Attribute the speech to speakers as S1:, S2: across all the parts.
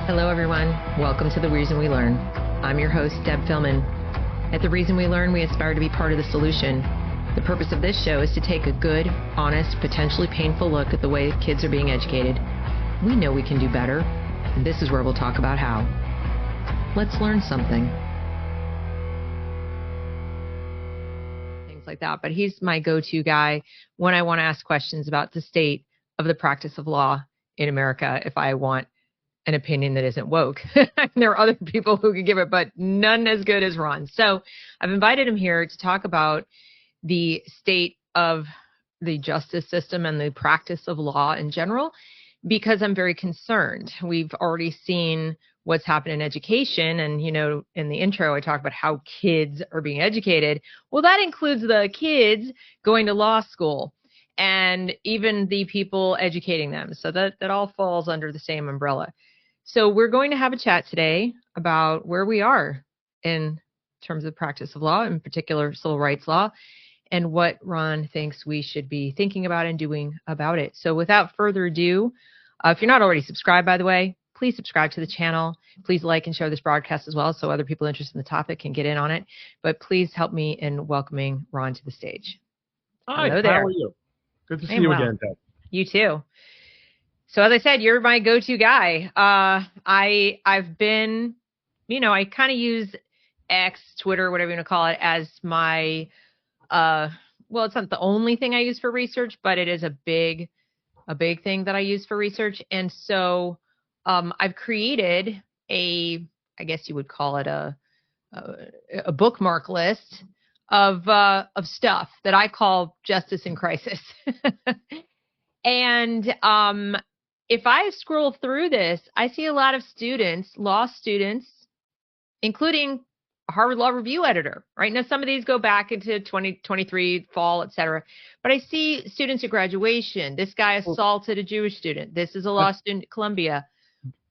S1: Hello, everyone. Welcome to The Reason We Learn. I'm your host, Deb Fillman. At The Reason We Learn, we aspire to be part of the solution. The purpose of this show is to take a good, honest, potentially painful look at the way kids are being educated. We know we can do better, and this is where we'll talk about how. Let's learn something. Things like that. But he's my go-to guy when I want to ask questions about the state of the practice of law in America if I want an opinion that isn't woke. There are other people who could give it, but none as good as Ron. So I've invited him here to talk about the state of the justice system and the practice of law in general, because I'm very concerned. We've already seen what's happened in education. And, you know, in the intro, I talked about how kids are being educated. Well, that includes the kids going to law school and even the people educating them. So that all falls under the same umbrella. So we're going to have a chat today about where we are in terms of practice of law, in particular civil rights law, and what Ron thinks we should be thinking about and doing about it. So without further ado, if you're not already subscribed, by the way, please subscribe to the channel. Please like and share this broadcast as well so other people interested in the topic can get in on it. But please help me in welcoming Ron to the stage.
S2: Hi,
S1: hello there.
S2: How are you? Good to see you again, Deb.
S1: You too. So as I said, you're my go-to guy. I've been, I kind of use X, Twitter, whatever you want to call it, as my, well, it's not the only thing I use for research, but it is a big thing that I use for research. And so I've created I guess you would call it a bookmark list of stuff that I call justice in crisis. And if I scroll through this, I see a lot of students, law students, including a Harvard Law Review editor, right? Now, some of these go back into 2023 fall, et cetera. But I see students at graduation. This guy assaulted a Jewish student. This is a law student at Columbia.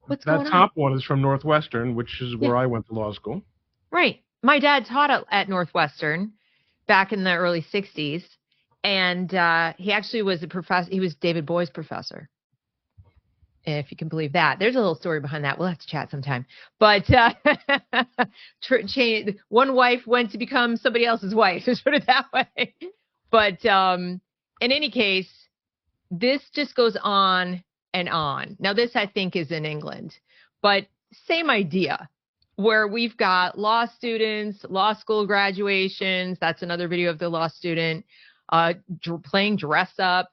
S1: What's going on?
S2: That top one is from Northwestern, which is where I went to law school.
S1: Right. My dad taught at Northwestern back in the early 60s. And he actually was a professor. He was David Boy's professor, if you can believe that. There's a little story behind that. We'll have to chat sometime. But one wife went to become somebody else's wife. Let's put it that way. But in any case, this just goes on and on. Now, this, I think, is in England. But same idea, where we've got law students, law school graduations. That's another video of the law student. Playing dress up.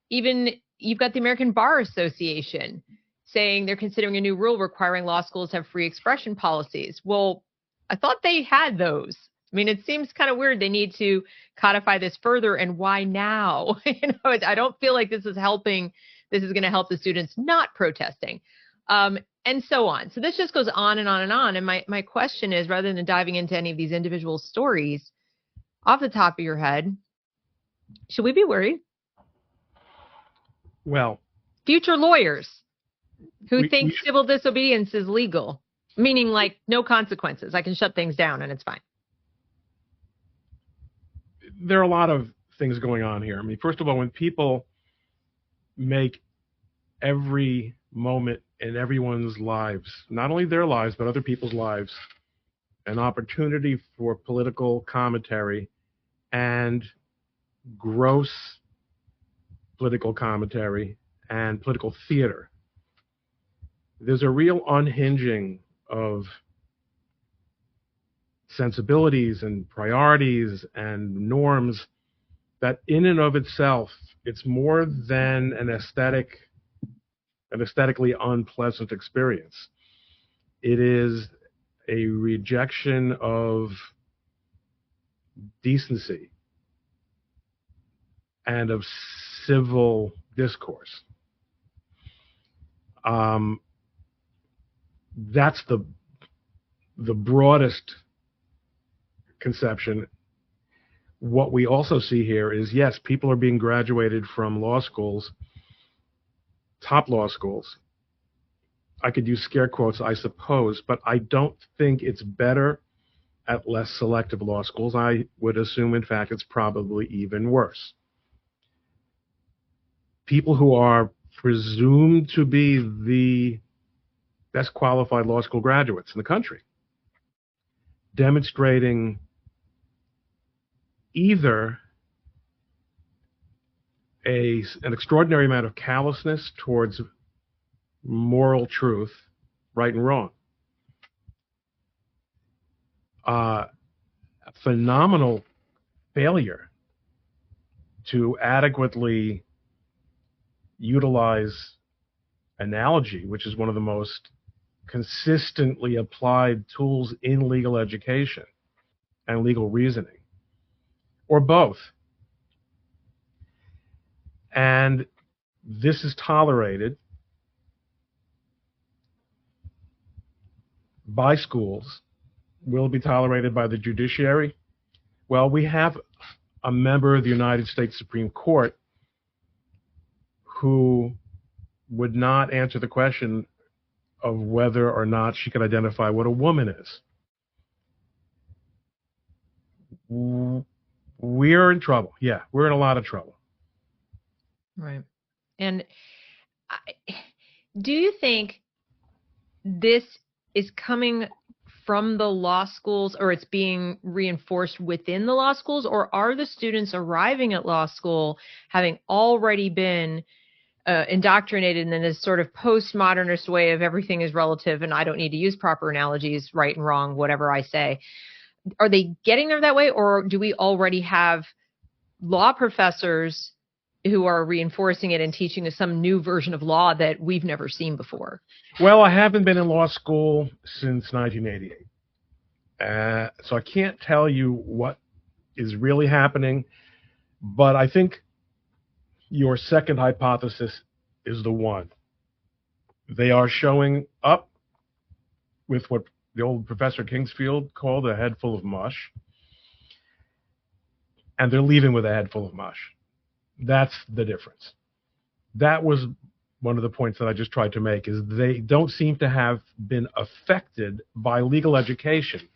S1: Even you've got the American Bar Association saying they're considering a new rule requiring law schools to have free expression policies. Well, I thought they had those. I mean, it seems kind of weird. They need to codify this further. And why now? I don't feel like this is helping. This is going to help the students not protesting. And so on. So this just goes on and on and on. And my question is, rather than diving into any of these individual stories, off the top of your head, should we be worried?
S2: Well,
S1: future lawyers who think civil disobedience is legal, meaning like no consequences. I can shut things down and it's fine.
S2: There are a lot of things going on here. I mean, first of all, when people make every moment in everyone's lives, not only their lives, but other people's lives, an opportunity for political commentary and gross political commentary and political theater. There's a real unhinging of sensibilities and priorities and norms that in and of itself, it's more than an aesthetically unpleasant experience. It is a rejection of decency and of civil discourse. That's the broadest conception. What we also see here is, yes, people are being graduated from law schools, top law schools. I could use scare quotes, I suppose, but I don't think it's better at less selective law schools. I would assume, in fact, it's probably even worse. People who are presumed to be the best qualified law school graduates in the country, demonstrating either an extraordinary amount of callousness towards moral truth, right and wrong, a phenomenal failure to adequately utilize analogy, which is one of the most consistently applied tools in legal education and legal reasoning, or both. And this is tolerated by schools. Will it be tolerated by the judiciary? Well, we have a member of the United States Supreme Court who would not answer the question of whether or not she could identify what a woman is. We're in trouble. Yeah, we're in a lot of trouble.
S1: Right. And do you think this is coming from the law schools, or it's being reinforced within the law schools, or are the students arriving at law school having already been indoctrinated in this sort of postmodernist way of everything is relative and I don't need to use proper analogies, right and wrong, whatever I say? Are they getting there that way, or do we already have law professors who are reinforcing it and teaching us some new version of law that we've never seen before?
S2: Well, I haven't been in law school since 1988. So I can't tell you what is really happening, but I think your second hypothesis is the one. They are showing up with what the old Professor Kingsfield called a head full of mush, and they're leaving with a head full of mush. That's the difference. That was one of the points that I just tried to make, is they don't seem to have been affected by legal education.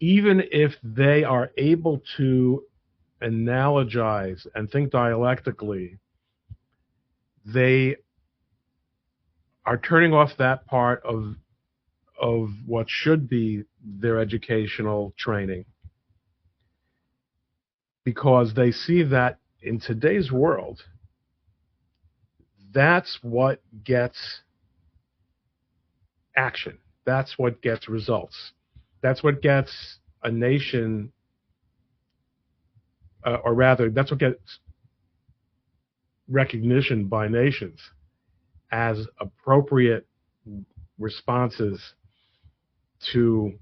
S2: Even if they are able to analogize and think dialectically, they are turning off that part of what should be their educational training, because they see that in today's world, that's what gets action. That's what gets results. That's what gets a nation, or rather, that's what gets recognition by nations as appropriate responses to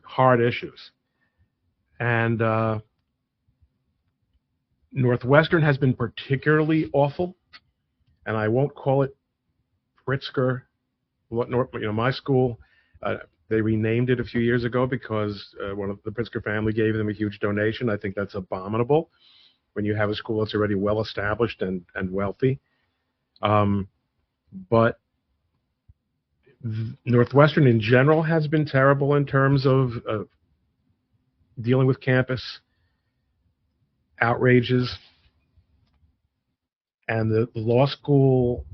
S2: hard issues. And Northwestern has been particularly awful, and I won't call it Pritzker. My school, they renamed it a few years ago because one of the Pritzker family gave them a huge donation. I think that's abominable when you have a school that's already well established and wealthy. But Northwestern in general has been terrible in terms of dealing with campus outrages, and the law school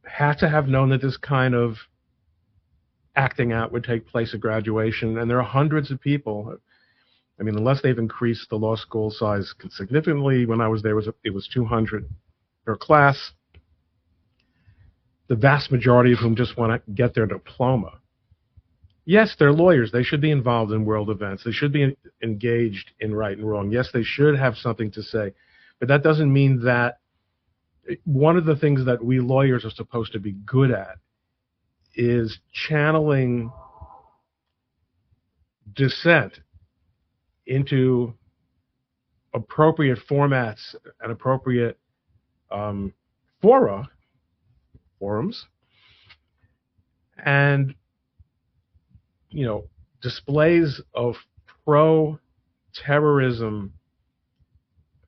S2: had to have known that this kind of acting out would take place at graduation, and there are hundreds of people. I mean, unless they've increased the law school size significantly, when I was there, it was 200 per class, the vast majority of whom just want to get their diploma. Yes, they're lawyers. They should be involved in world events. They should be engaged in right and wrong. Yes, they should have something to say. But that doesn't mean that one of the things that we lawyers are supposed to be good at is channeling dissent into appropriate formats and appropriate forums, and displays of pro-terrorism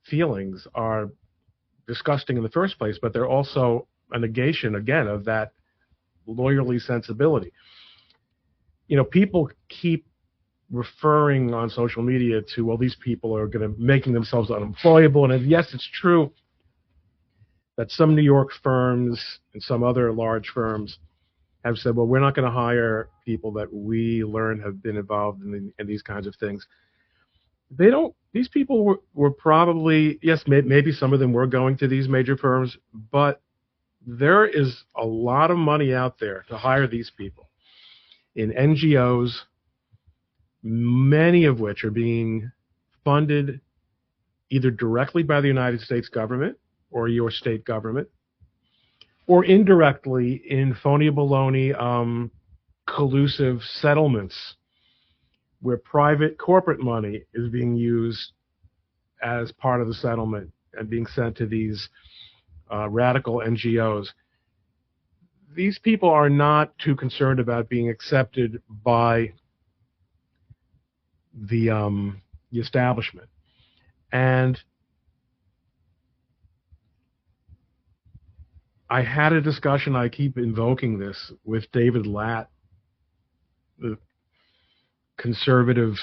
S2: feelings are disgusting in the first place, but they're also a negation, again, of that lawyerly sensibility. People keep referring on social media to, well, these people are making themselves unemployable, and yes, it's true that some New York firms and some other large firms have said, well, we're not going to hire people that we learn have been involved in these kinds of things. They don't. These people were probably, yes, maybe some of them were going to these major firms, but there is a lot of money out there to hire these people in NGOs, many of which are being funded either directly by the United States government or your state government, or indirectly in phony baloney collusive settlements where private corporate money is being used as part of the settlement and being sent to these radical NGOs. These people are not too concerned about being accepted by the establishment. And I had a discussion, I keep invoking this, with David Latt, the conservative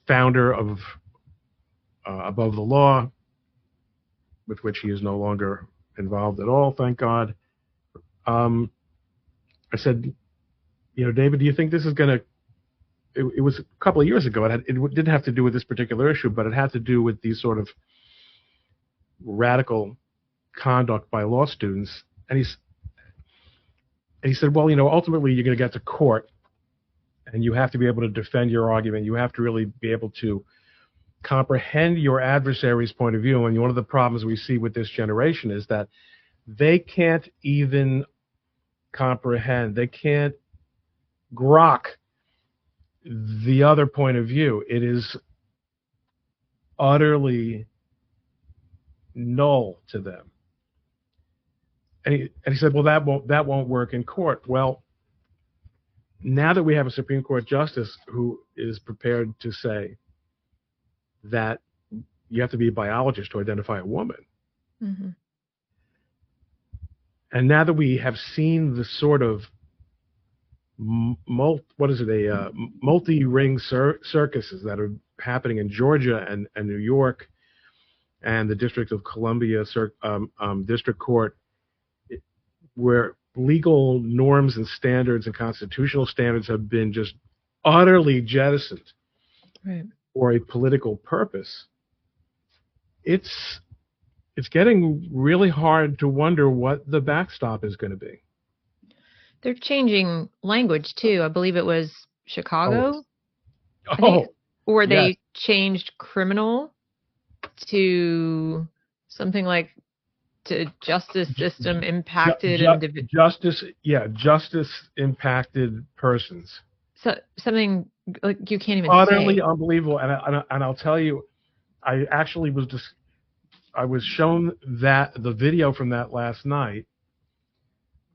S2: founder of Above the Law, with which he is no longer involved at all, thank God. I said, David, do you think this is going to, it was a couple of years ago, it didn't have to do with this particular issue, but it had to do with these sort of radical conduct by law students. And he said, well, ultimately you're going to get to court and you have to be able to defend your argument. You have to really be able to comprehend your adversary's point of view. And one of the problems we see with this generation is that they can't even comprehend, they can't grok the other point of view. It is utterly null to them. And he said, well, that won't work in court. Well, now that we have a Supreme Court justice who is prepared to say that you have to be a biologist to identify a woman, mm-hmm. and now that we have seen the sort of multi-ring circuses that are happening in Georgia and New York and the District of Columbia District Court, where legal norms and standards and constitutional standards have been just utterly jettisoned for a political purpose, it's getting really hard to wonder what the backstop is going to be.
S1: They're changing language too. I believe it was Chicago. Or they changed criminal to something like to justice system impacted
S2: justice impacted persons.
S1: So something like you can't even
S2: utterly
S1: say.
S2: Unbelievable. And I'll tell you, I actually I was shown the video from that last night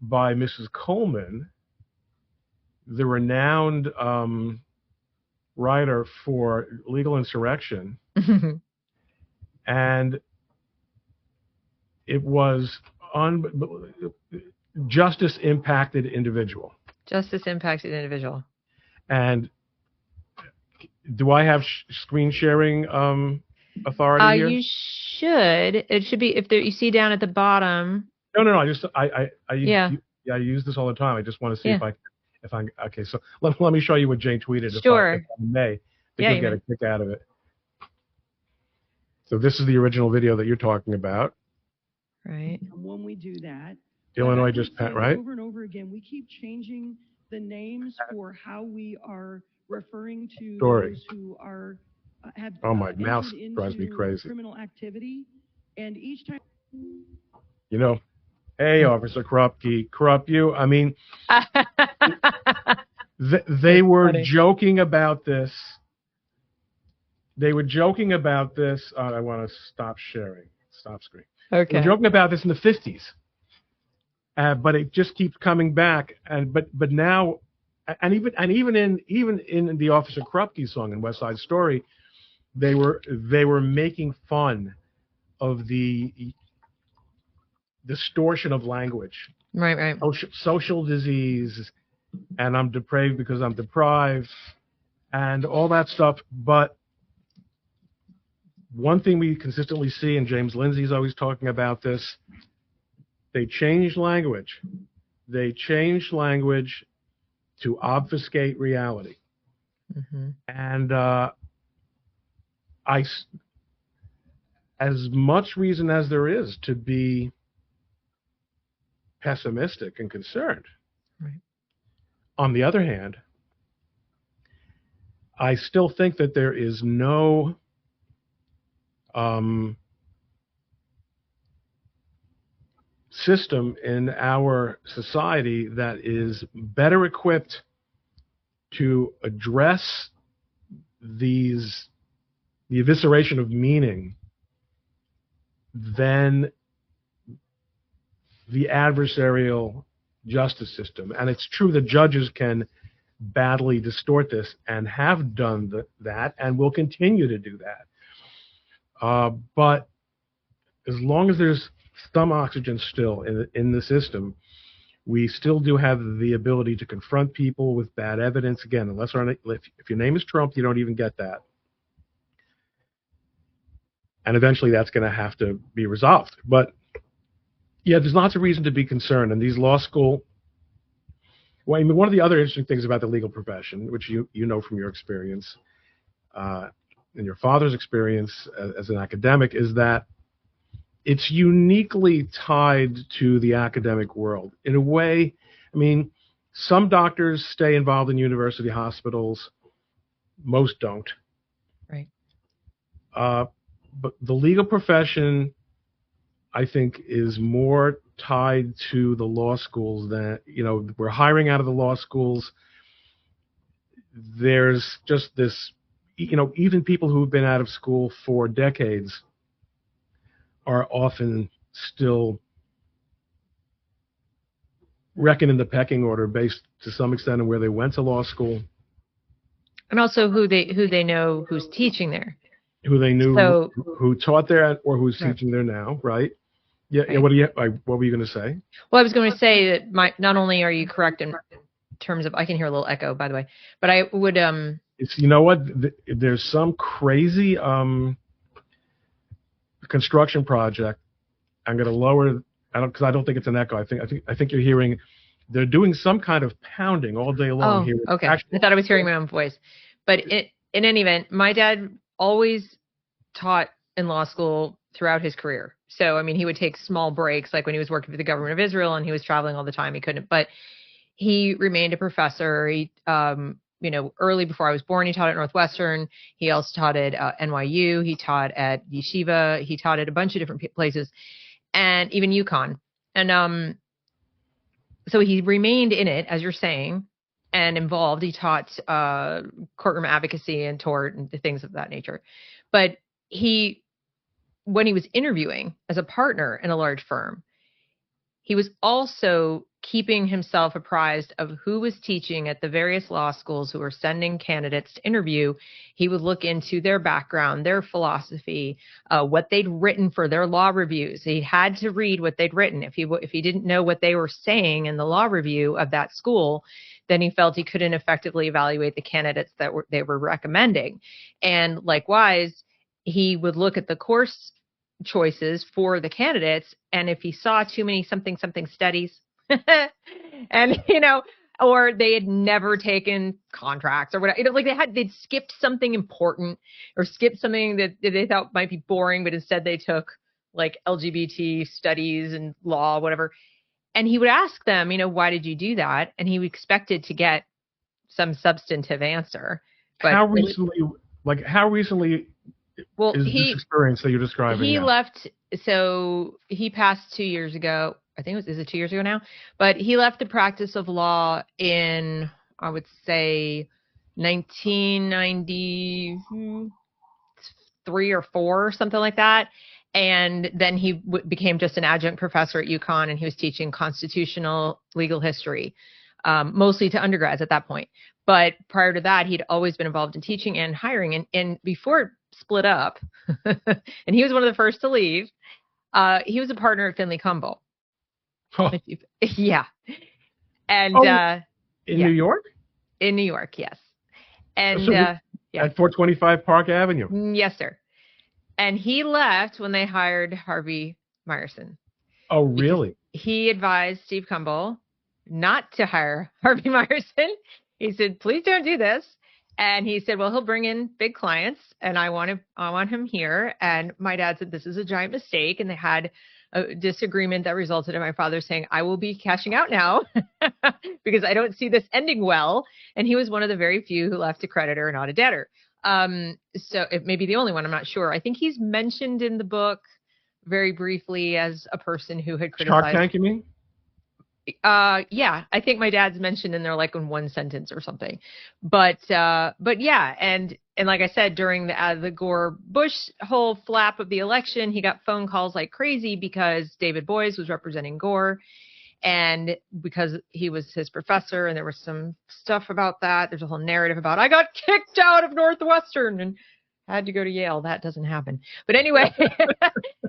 S2: by Mrs. Coleman, the renowned writer for Legal Insurrection, and it was justice impacted individual.
S1: Justice impacted individual.
S2: And do I have screen sharing authority here?
S1: You should. It should be you see down at the bottom.
S2: No. I use this all the time. I just want to see if I okay. So let me show you what Jane tweeted.
S1: Sure.
S2: If I may, I think you'll get a kick out of it. So this is the original video that you're talking about.
S1: Right.
S3: When we do that,
S2: Illinois just right.
S3: Over and over again, we keep changing the names for how we are referring to those who are have.
S2: Oh, my mouse drives me crazy.
S3: Criminal activity, and each time.
S2: Hey, Officer Krupke, corrupt you. I mean, they were joking about this. They were joking about this. I want to stop sharing. Stop screen.
S1: Okay.
S2: They were joking about this in the 50s, but it just keeps coming back. But now, and even in the Officer Krupke song in West Side Story, they were making fun of the distortion of language.
S1: Right.
S2: Social disease, and I'm depraved because I'm deprived, and all that stuff. But one thing we consistently see, and James Lindsay's always talking about this, they change language. They change language to obfuscate reality.
S1: Mm-hmm.
S2: And as much reason as there is to be pessimistic and concerned,
S1: right.
S2: On the other hand, I still think that there is no system in our society that is better equipped to address the evisceration of meaning than the adversarial justice system. And it's true that judges can badly distort this and have done that and will continue to do that. But as long as there's some oxygen still in the system, we still do have the ability to confront people with bad evidence. Again, if your name is Trump, you don't even get that. And eventually that's going to have to be resolved. But yeah, there's lots of reason to be concerned. And these law school, well, I mean, one of the other interesting things about the legal profession, which you know from your experience and your father's experience as an academic, is that it's uniquely tied to the academic world. In a way, I mean, some doctors stay involved in university hospitals. Most don't.
S1: Right.
S2: But the legal profession, I think, is more tied to the law schools than, we're hiring out of the law schools. There's just this, even people who've been out of school for decades are often still reckoned in the pecking order based to some extent on where they went to law school.
S1: And also who they know who's teaching there.
S2: Who they knew, so, who taught there or who's teaching there now, right? Yeah, right. Yeah. What were you going to say?
S1: Well, I was going to say that not only are you correct in terms of, I can hear a little echo, by the way, but I would
S2: It's, you know what? There's some crazy construction project. I'm going to lower. Because I don't think it's an echo. I think you're hearing. They're doing some kind of pounding all day long here.
S1: Okay. I thought I was hearing my own voice, but in any event, my dad always taught in law school throughout his career. So, I mean, he would take small breaks, like when he was working for the government of Israel and he was traveling all the time, he couldn't, but he remained a professor. He, early before I was born, he taught at Northwestern. He also taught at NYU. He taught at Yeshiva. He taught at a bunch of different places and even UConn. And so he remained in it, as you're saying, and involved. He taught courtroom advocacy and tort and things of that nature. But when he was interviewing as a partner in a large firm, he was also keeping himself apprised of who was teaching at the various law schools who were sending candidates to interview. He would look into their background, their philosophy, what they'd written for their law reviews. He had to read what they'd written. If he didn't know what they were saying in the law review of that school, then he felt he couldn't effectively evaluate the candidates that they were recommending. And likewise, he would look at the course choices for the candidates, and if he saw too many something studies, and or they had never taken contracts or whatever, like they'd skipped something important or skipped something that they thought might be boring, but instead they took like LGBT studies and law, whatever. And he would ask them, why did you do that? And he expected to get some substantive answer. But
S2: how recently is this experience that you're describing?
S1: He left, so he passed 2 years ago. I think is it 2 years ago now? But he left the practice of law in, I would say, 1993 or 4 or something like that. And then he became just an adjunct professor at UConn, and he was teaching constitutional legal history, mostly to undergrads at that point. But prior to that, he'd always been involved in teaching and hiring. And before it split up, and he was one of the first to leave, he was a partner at Finley Cumbo.
S2: Oh.
S1: Yeah. And
S2: in New York?
S1: In New York, yes. And
S2: at 425 Park Avenue.
S1: Yes, sir. And he left when they hired Harvey Meyerson.
S2: Oh, really?
S1: He advised Steve Cumble not to hire Harvey Meyerson. He said, please don't do this. And he said, well, he'll bring in big clients and I want him here. And my dad said, this is a giant mistake. And they had a disagreement that resulted in my father saying, I will be cashing out now because I don't see this ending well. And he was one of the very few who left a creditor, not a debtor. So it may be the only one. I'm not sure. I think he's mentioned in the book very briefly as a person who had criticized.
S2: Shark Tank, you mean?
S1: Yeah, I think my dad's mentioned in there like in one sentence or something, but yeah, and like I said, during the Gore Bush whole flap of the election, he got phone calls like crazy because David Boies was representing Gore, and because he was his professor, and there was some stuff about that. There's a whole narrative about I got kicked out of Northwestern and had to go to Yale. That doesn't happen. But anyway,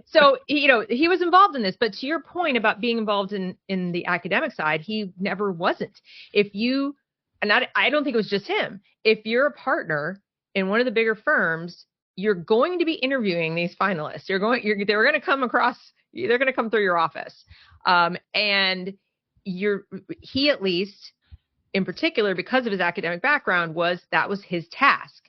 S1: so, he was involved in this. But to your point about being involved in the academic side, he never wasn't. I don't think it was just him. If you're a partner in one of the bigger firms, you're going to be interviewing these finalists. They're going to come through your office. And he, at least in particular, because of his academic background, that was his task.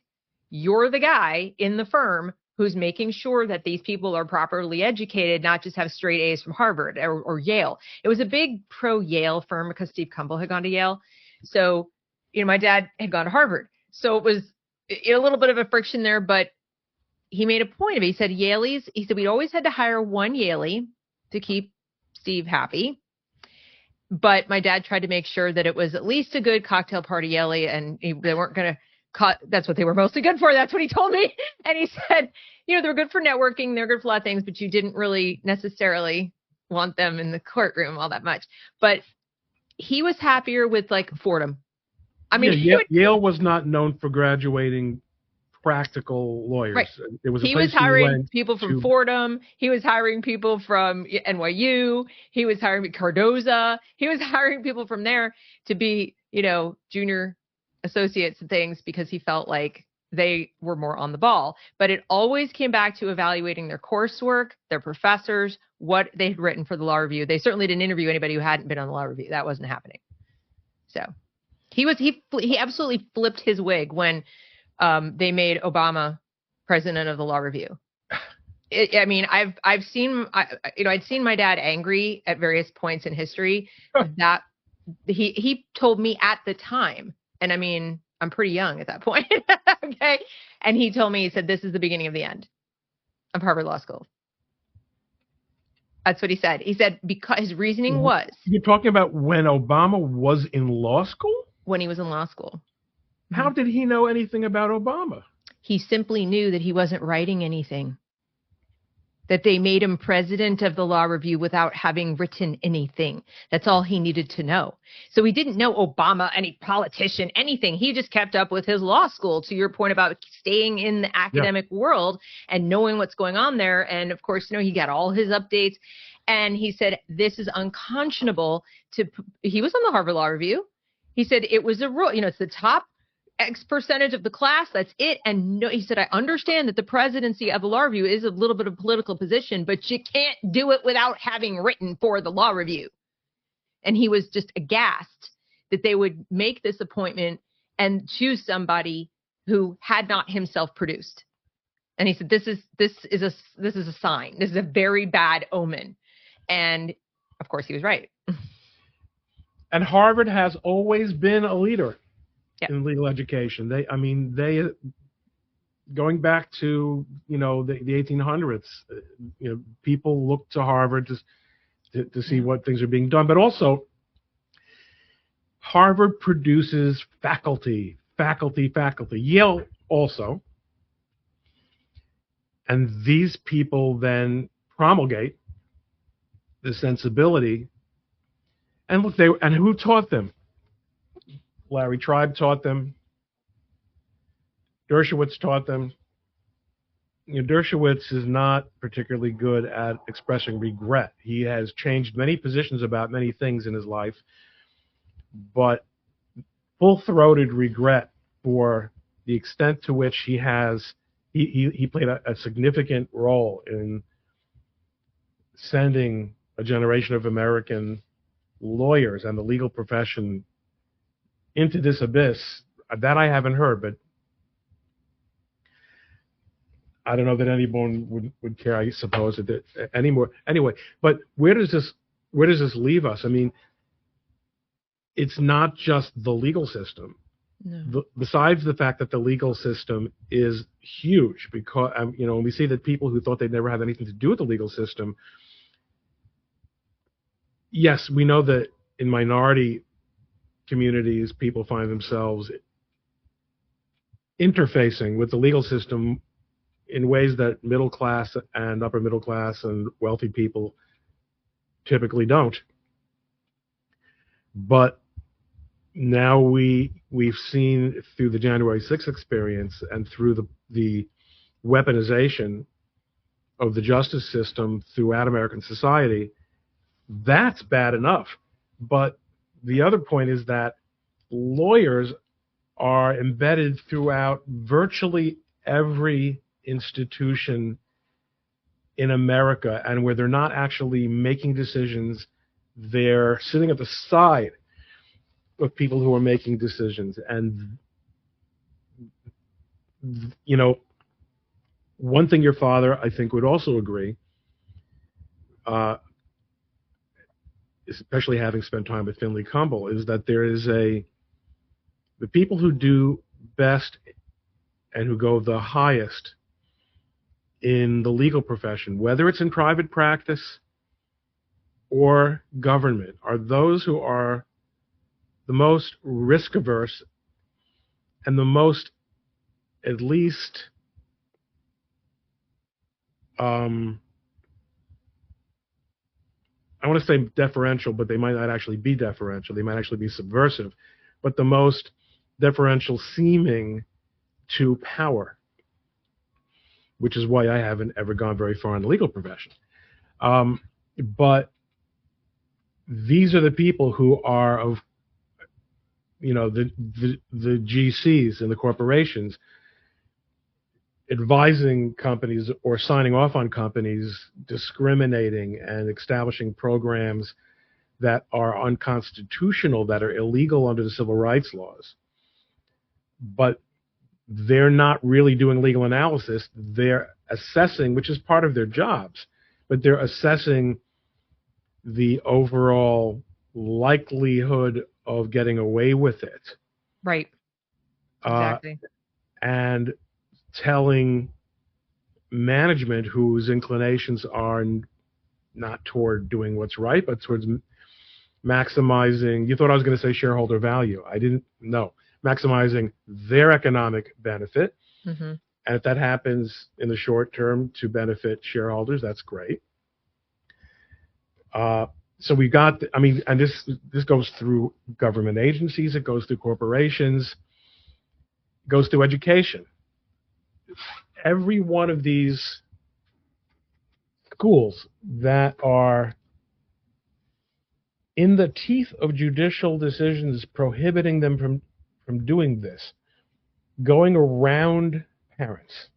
S1: You're the guy in the firm who's making sure that these people are properly educated, not just have straight A's from Harvard or Yale. It was a big pro-Yale firm because Steve Cumble had gone to Yale. So, my dad had gone to Harvard. So it was a little bit of a friction there, but he made a point of it. He said, we always had to hire one Yalie to keep Steve happy. But my dad tried to make sure that it was at least a good cocktail party Yalie, and they weren't going to that's what they were mostly good for. That's what he told me. And he said, they were good for networking. They're good for a lot of things, but you didn't really necessarily want them in the courtroom all that much. But he was happier with like Fordham. I mean,
S2: Yale was not known for graduating practical lawyers.
S1: Right. He was hiring people from Fordham. He was hiring people from NYU. He was hiring Cardozo. He was hiring people from there to be, junior associates and things because he felt like they were more on the ball. But it always came back to evaluating their coursework, their professors, what they had written for the law review. They certainly didn't interview anybody who hadn't been on the law review. That wasn't happening. So he absolutely flipped his wig when they made Obama president of the law review. I'd seen my dad angry at various points in history that he told me at the time. And I'm pretty young at that point. Okay. And he told me, he said, this is the beginning of the end of Harvard Law School. That's what he said. He said, because his reasoning was.
S2: You're talking about when Obama was in law school?
S1: When he was in law school.
S2: How did he know anything about Obama?
S1: He simply knew that he wasn't writing anything. That they made him president of the law review without having written anything. That's all he needed to know. So he didn't know Obama, any politician, anything. He just kept up with his law school, to your point about staying in the academic world and knowing what's going on there. And of course, he got all his updates. And he said, this is unconscionable he was on the Harvard Law Review. He said it was a rule, it's the top X percentage of the class. That's it. And he said, I understand that the presidency of the law review is a little bit of a political position, but you can't do it without having written for the law review. And he was just aghast that they would make this appointment and choose somebody who had not himself produced. And he said, this is a sign. This is a very bad omen. And of course he was right.
S2: And Harvard has always been a leader. Yep. In legal education. They going back to, the 1800s, people look to Harvard to see what things are being done. But also, Harvard produces faculty. Yale also. And these people then promulgate the sensibility. And look, and who taught them? Larry Tribe taught them. Dershowitz taught them. Dershowitz is not particularly good at expressing regret. He has changed many positions about many things in his life, but full-throated regret for the extent to which he has he played a significant role in sending a generation of American lawyers and the legal profession into this abyss. That I haven't heard, but I don't know that anyone would care, I suppose, anymore. Anyway, but where does this leave us? I mean, it's not just the legal system.
S1: No.
S2: Besides the fact that the legal system is huge, because we see that people who thought they'd never have anything to do with the legal system. Yes, we know that in minority communities, people find themselves interfacing with the legal system in ways that middle class and upper middle class and wealthy people typically don't. But now we've seen through the January 6th experience and through the weaponization of the justice system throughout American society, that's bad enough. But the other point is that lawyers are embedded throughout virtually every institution in America, and where they're not actually making decisions, they're sitting at the side of people who are making decisions. And one thing your father, I think, would also agree, especially having spent time with Finley Cumble, is that there is the people who do best and who go the highest in the legal profession, whether it's in private practice or government, are those who are the most risk averse and the most, at least, I want to say deferential, but they might not actually be deferential. They might actually be subversive, but the most deferential seeming to power, which is why I haven't ever gone very far in the legal profession. But these are the people who are of, the GCs and the corporations advising companies or signing off on companies discriminating and establishing programs that are unconstitutional, that are illegal under the civil rights laws. But they're not really doing legal analysis. They're assessing, which is part of their jobs, but they're assessing the overall likelihood of getting away with it.
S1: Right. Exactly.
S2: And telling management, whose inclinations are not toward doing what's right, but towards maximizing, you thought I was going to say shareholder value. I didn't know. Maximizing their economic benefit.
S1: Mm-hmm.
S2: And if that happens in the short term to benefit shareholders, that's great. So we've got, and this goes through government agencies, it goes through corporations, it goes through education. Every one of these schools that are in the teeth of judicial decisions prohibiting them from doing this, going around parents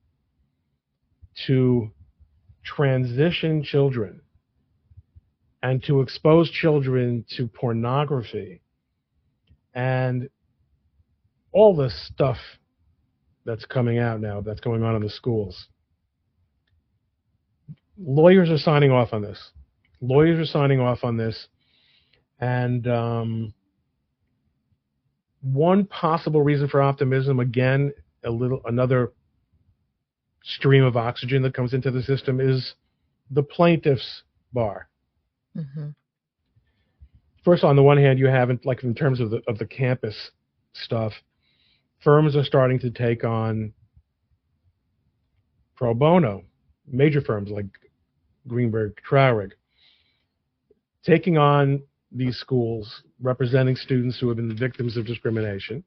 S2: to transition children and to expose children to pornography and all this stuff that's coming out now, that's going on in the schools. Lawyers are signing off on this. And one possible reason for optimism, again, another stream of oxygen that comes into the system, is the plaintiff's bar.
S1: Mm-hmm.
S2: First, on the one hand, you have, like in terms of the campus stuff, firms are starting to take on pro bono, major firms like Greenberg Traurig, taking on these schools, representing students who have been victims of discrimination.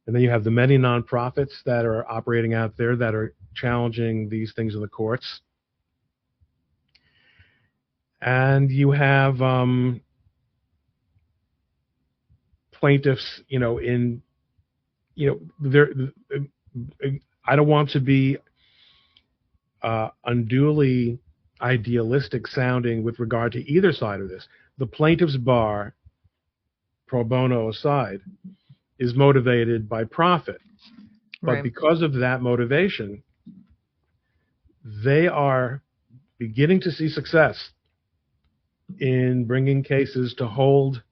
S2: And then you have the many nonprofits that are operating out there that are challenging these things in the courts. And you have plaintiffs, I don't want to be unduly idealistic sounding with regard to either side of this. The plaintiff's bar, pro bono aside, is motivated by profit. But
S1: Right.
S2: because of that motivation, they are beginning to see success in bringing cases to hold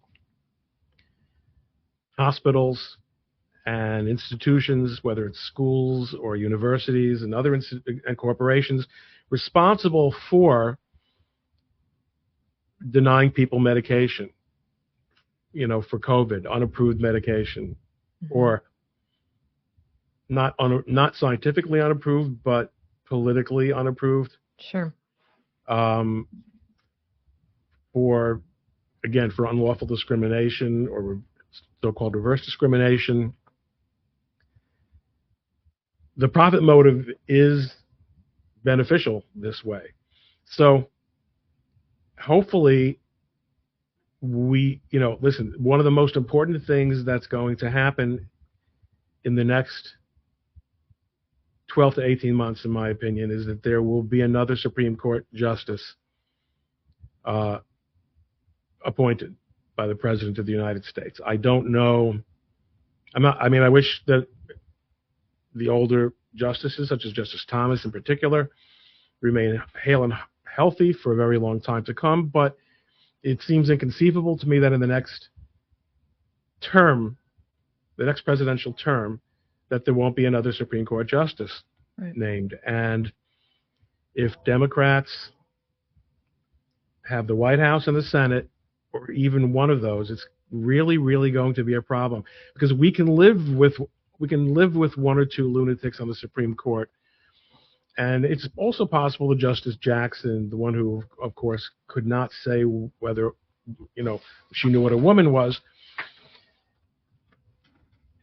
S2: hospitals and institutions, whether it's schools or universities and other and corporations, responsible for denying people medication, for COVID, unapproved medication, or not scientifically unapproved, but politically unapproved.
S1: Sure.
S2: For unlawful discrimination or so-called reverse discrimination. The profit motive is beneficial this way. So hopefully listen, one of the most important things that's going to happen in the next 12 to 18 months, in my opinion, is that there will be another Supreme Court justice appointed by the President of the United States. I don't know. I wish that the older justices, such as Justice Thomas in particular, remain hale and healthy for a very long time to come, but it seems inconceivable to me that in the next term, the next presidential term, that there won't be another Supreme Court justice named. And if Democrats have the White House and the Senate, or even one of those, it's really, really going to be a problem, because we can live with one or two lunatics on the Supreme Court. And it's also possible that Justice Jackson, the one who, of course, could not say whether, she knew what a woman was,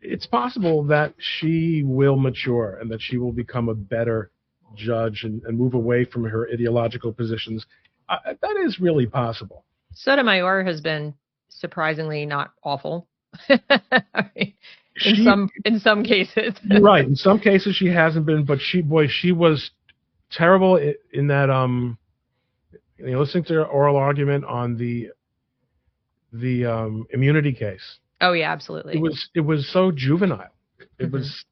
S2: it's possible that she will mature and that she will become a better judge and move away from her ideological positions. That is really possible.
S1: Sotomayor has been surprisingly not awful. In some cases.
S2: Right. In some cases she hasn't been, but she was terrible in that listening to her oral argument on the immunity case.
S1: Oh yeah, absolutely.
S2: It was so juvenile. It was,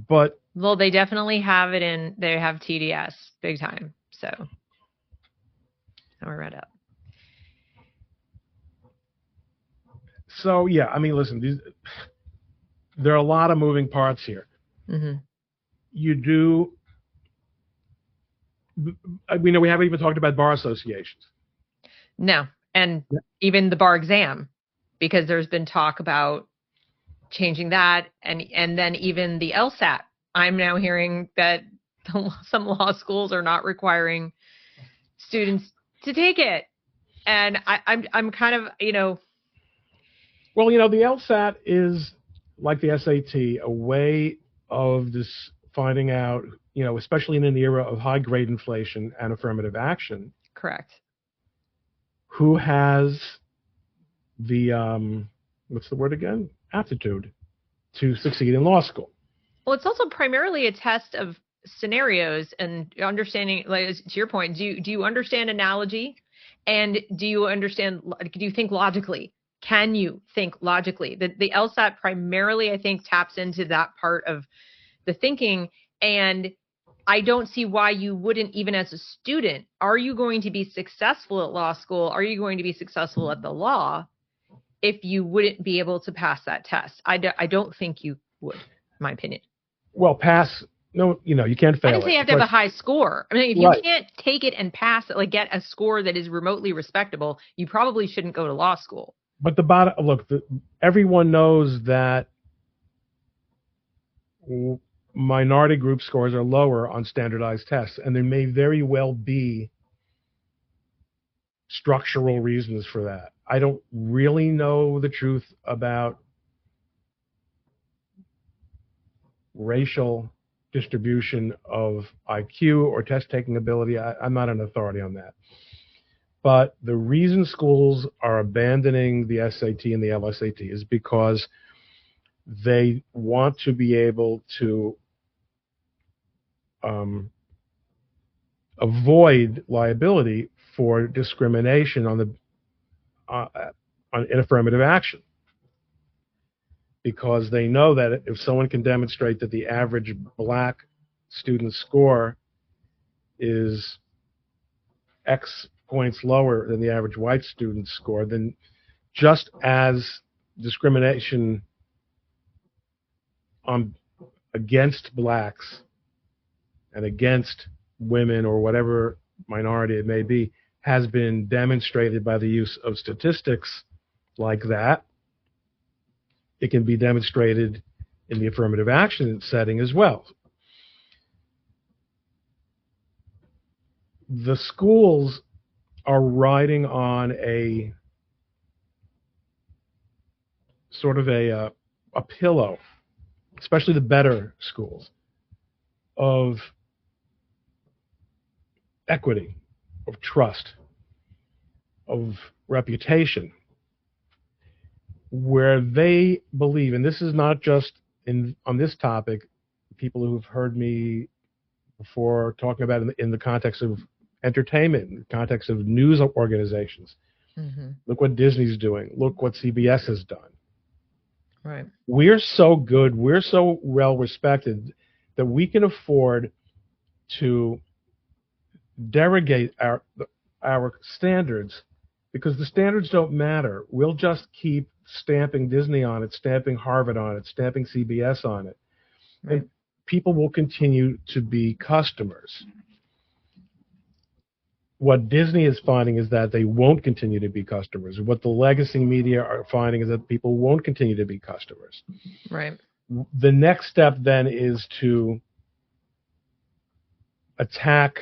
S2: but
S1: well, they definitely have it they have TDS big time. So I read up.
S2: So yeah, listen, there are a lot of moving parts here.
S1: Mm-hmm.
S2: We haven't even talked about bar associations.
S1: No, and even the bar exam, because there's been talk about changing that, and then even the LSAT. I'm now hearing that some law schools are not requiring students to take it, and I'm kind of
S2: Well, the LSAT is like the SAT, a way of this finding out, especially in an era of high grade inflation and affirmative action.
S1: Correct.
S2: Who has the what's the word again? Aptitude to succeed in law school.
S1: Well, it's also primarily a test of scenarios and understanding. Like, to your point, do you understand analogy, and do you think logically? Can you think logically? The LSAT primarily, I think, taps into that part of the thinking, and I don't see why you wouldn't, even as a student. Are you going to be successful at law school? Are you going to be successful at the law if you wouldn't be able to pass that test? I don't think you would, in my opinion.
S2: Well, pass. No, you can't fail.
S1: I didn't say you have to have a high score. If you can't take it and pass it, like get a score that is remotely respectable, you probably shouldn't go to law school.
S2: But everyone knows that minority group scores are lower on standardized tests, and there may very well be structural reasons for that. I don't really know the truth about racial distribution of IQ or test-taking ability. I'm not an authority on that. But the reason schools are abandoning the SAT and the LSAT is because They want to be able to avoid liability for discrimination in affirmative action, because they know that if someone can demonstrate that the average black student score is X points lower than the average white student score, then just as discrimination against blacks and against women or whatever minority it may be has been demonstrated by the use of statistics like that, it can be demonstrated in the affirmative action setting as well. The schools are riding on a sort of a pillow, especially the better schools, of equity, of trust, of reputation, where they believe, and this is not just on this topic, people who've heard me before talking about it in the context of entertainment, in the context of news organizations. Mm-hmm. Look what Disney's doing. Look what CBS has done.
S1: Right.
S2: We're so good, we're so well respected that we can afford to derogate our standards, because the standards don't matter. We'll just keep stamping Disney on it, stamping Harvard on it, stamping CBS on it. Right. And people will continue to be customers. What Disney is finding is that they won't continue to be customers. What the legacy media are finding is that people won't continue to be customers.
S1: Right.
S2: The next step then is to attack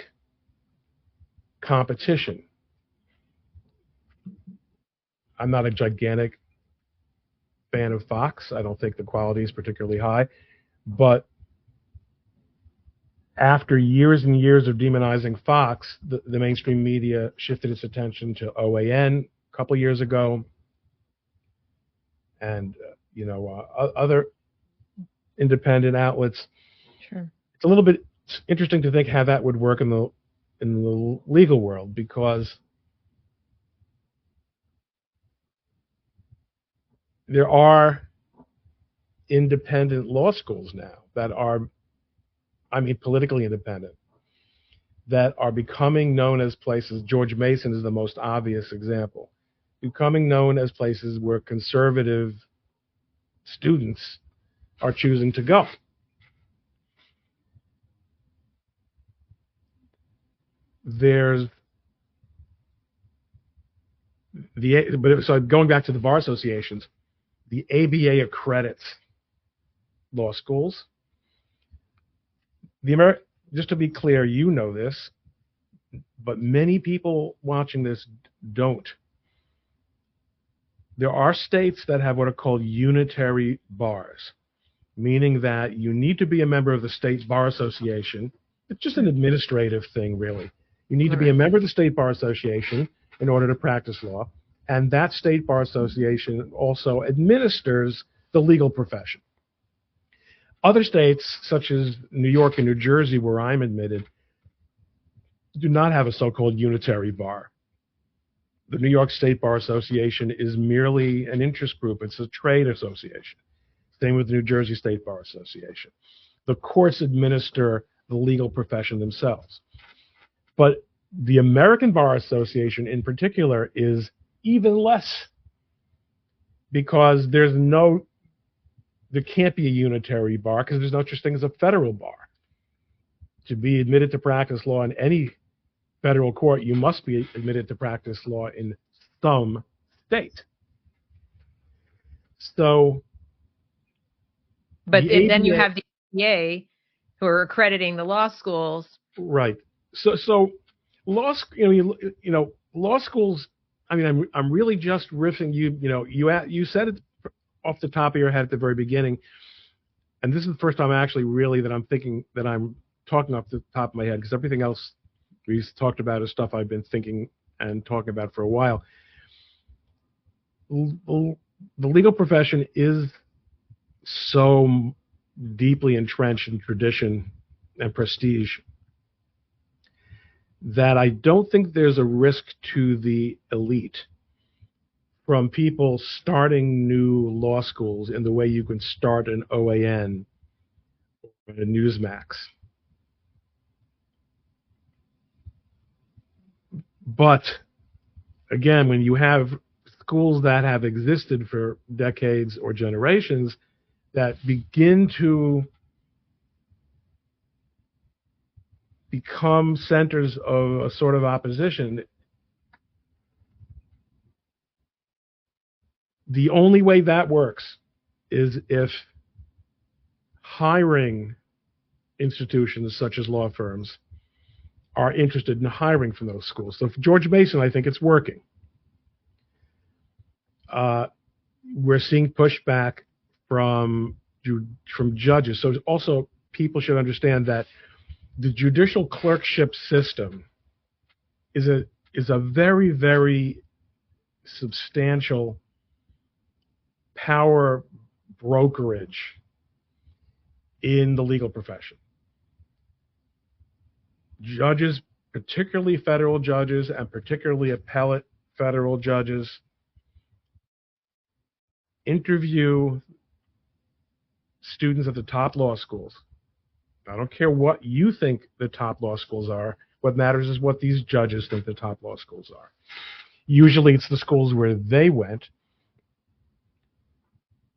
S2: competition. I'm not a gigantic fan of Fox. I don't think the quality is particularly high. But after years and years of demonizing Fox, the mainstream media shifted its attention to OAN a couple years ago, and other independent outlets.
S1: Sure.
S2: It's a little bit interesting to think how that would work in the legal world, because there are independent law schools now that are, politically independent, that are becoming known as places. George Mason is the most obvious example. Becoming known as places where conservative students are choosing to go. So going back to the bar associations, the ABA accredits law schools. Just to be clear, you know this, but many people watching this don't. There are states that have what are called unitary bars, meaning that you need to be a member of the state bar association. It's just an administrative thing, really. You need to be a member of the state bar association in order to practice law, and that state bar association also administers the legal profession. Other states, such as New York and New Jersey, where I'm admitted, do not have a so-called unitary bar. The New York State Bar Association is merely an interest group. It's a trade association. Same with the New Jersey State Bar Association. The courts administer the legal profession themselves. But the American Bar Association in particular is even less, because there can't be a unitary bar, because there's no such thing as a federal bar. To be admitted to practice law in any federal court, you must be admitted to practice law in some state. So,
S1: but then you have the ABA who are accrediting the law schools.
S2: Right. So law schools. I'm really just riffing you. You said it off the top of your head at the very beginning, and this is the first time actually really that I'm thinking that I'm talking off the top of my head, because everything else we talked about is stuff I've been thinking and talking about for a while. The legal profession is so deeply entrenched in tradition and prestige that I don't think there's a risk to the elite from people starting new law schools in the way you can start an OAN or a Newsmax. But again, when you have schools that have existed for decades or generations that begin to become centers of a sort of opposition, the only way that works is if hiring institutions such as law firms are interested in hiring from those schools. So for George Mason, I think it's working. We're seeing pushback from judges. So also people should understand that the judicial clerkship system is a very, very substantial power brokerage in the legal profession. Judges, particularly federal judges and particularly appellate federal judges, interview students at the top law schools. I don't care what you think the top law schools are. What matters is what these judges think the top law schools are. Usually it's the schools where they went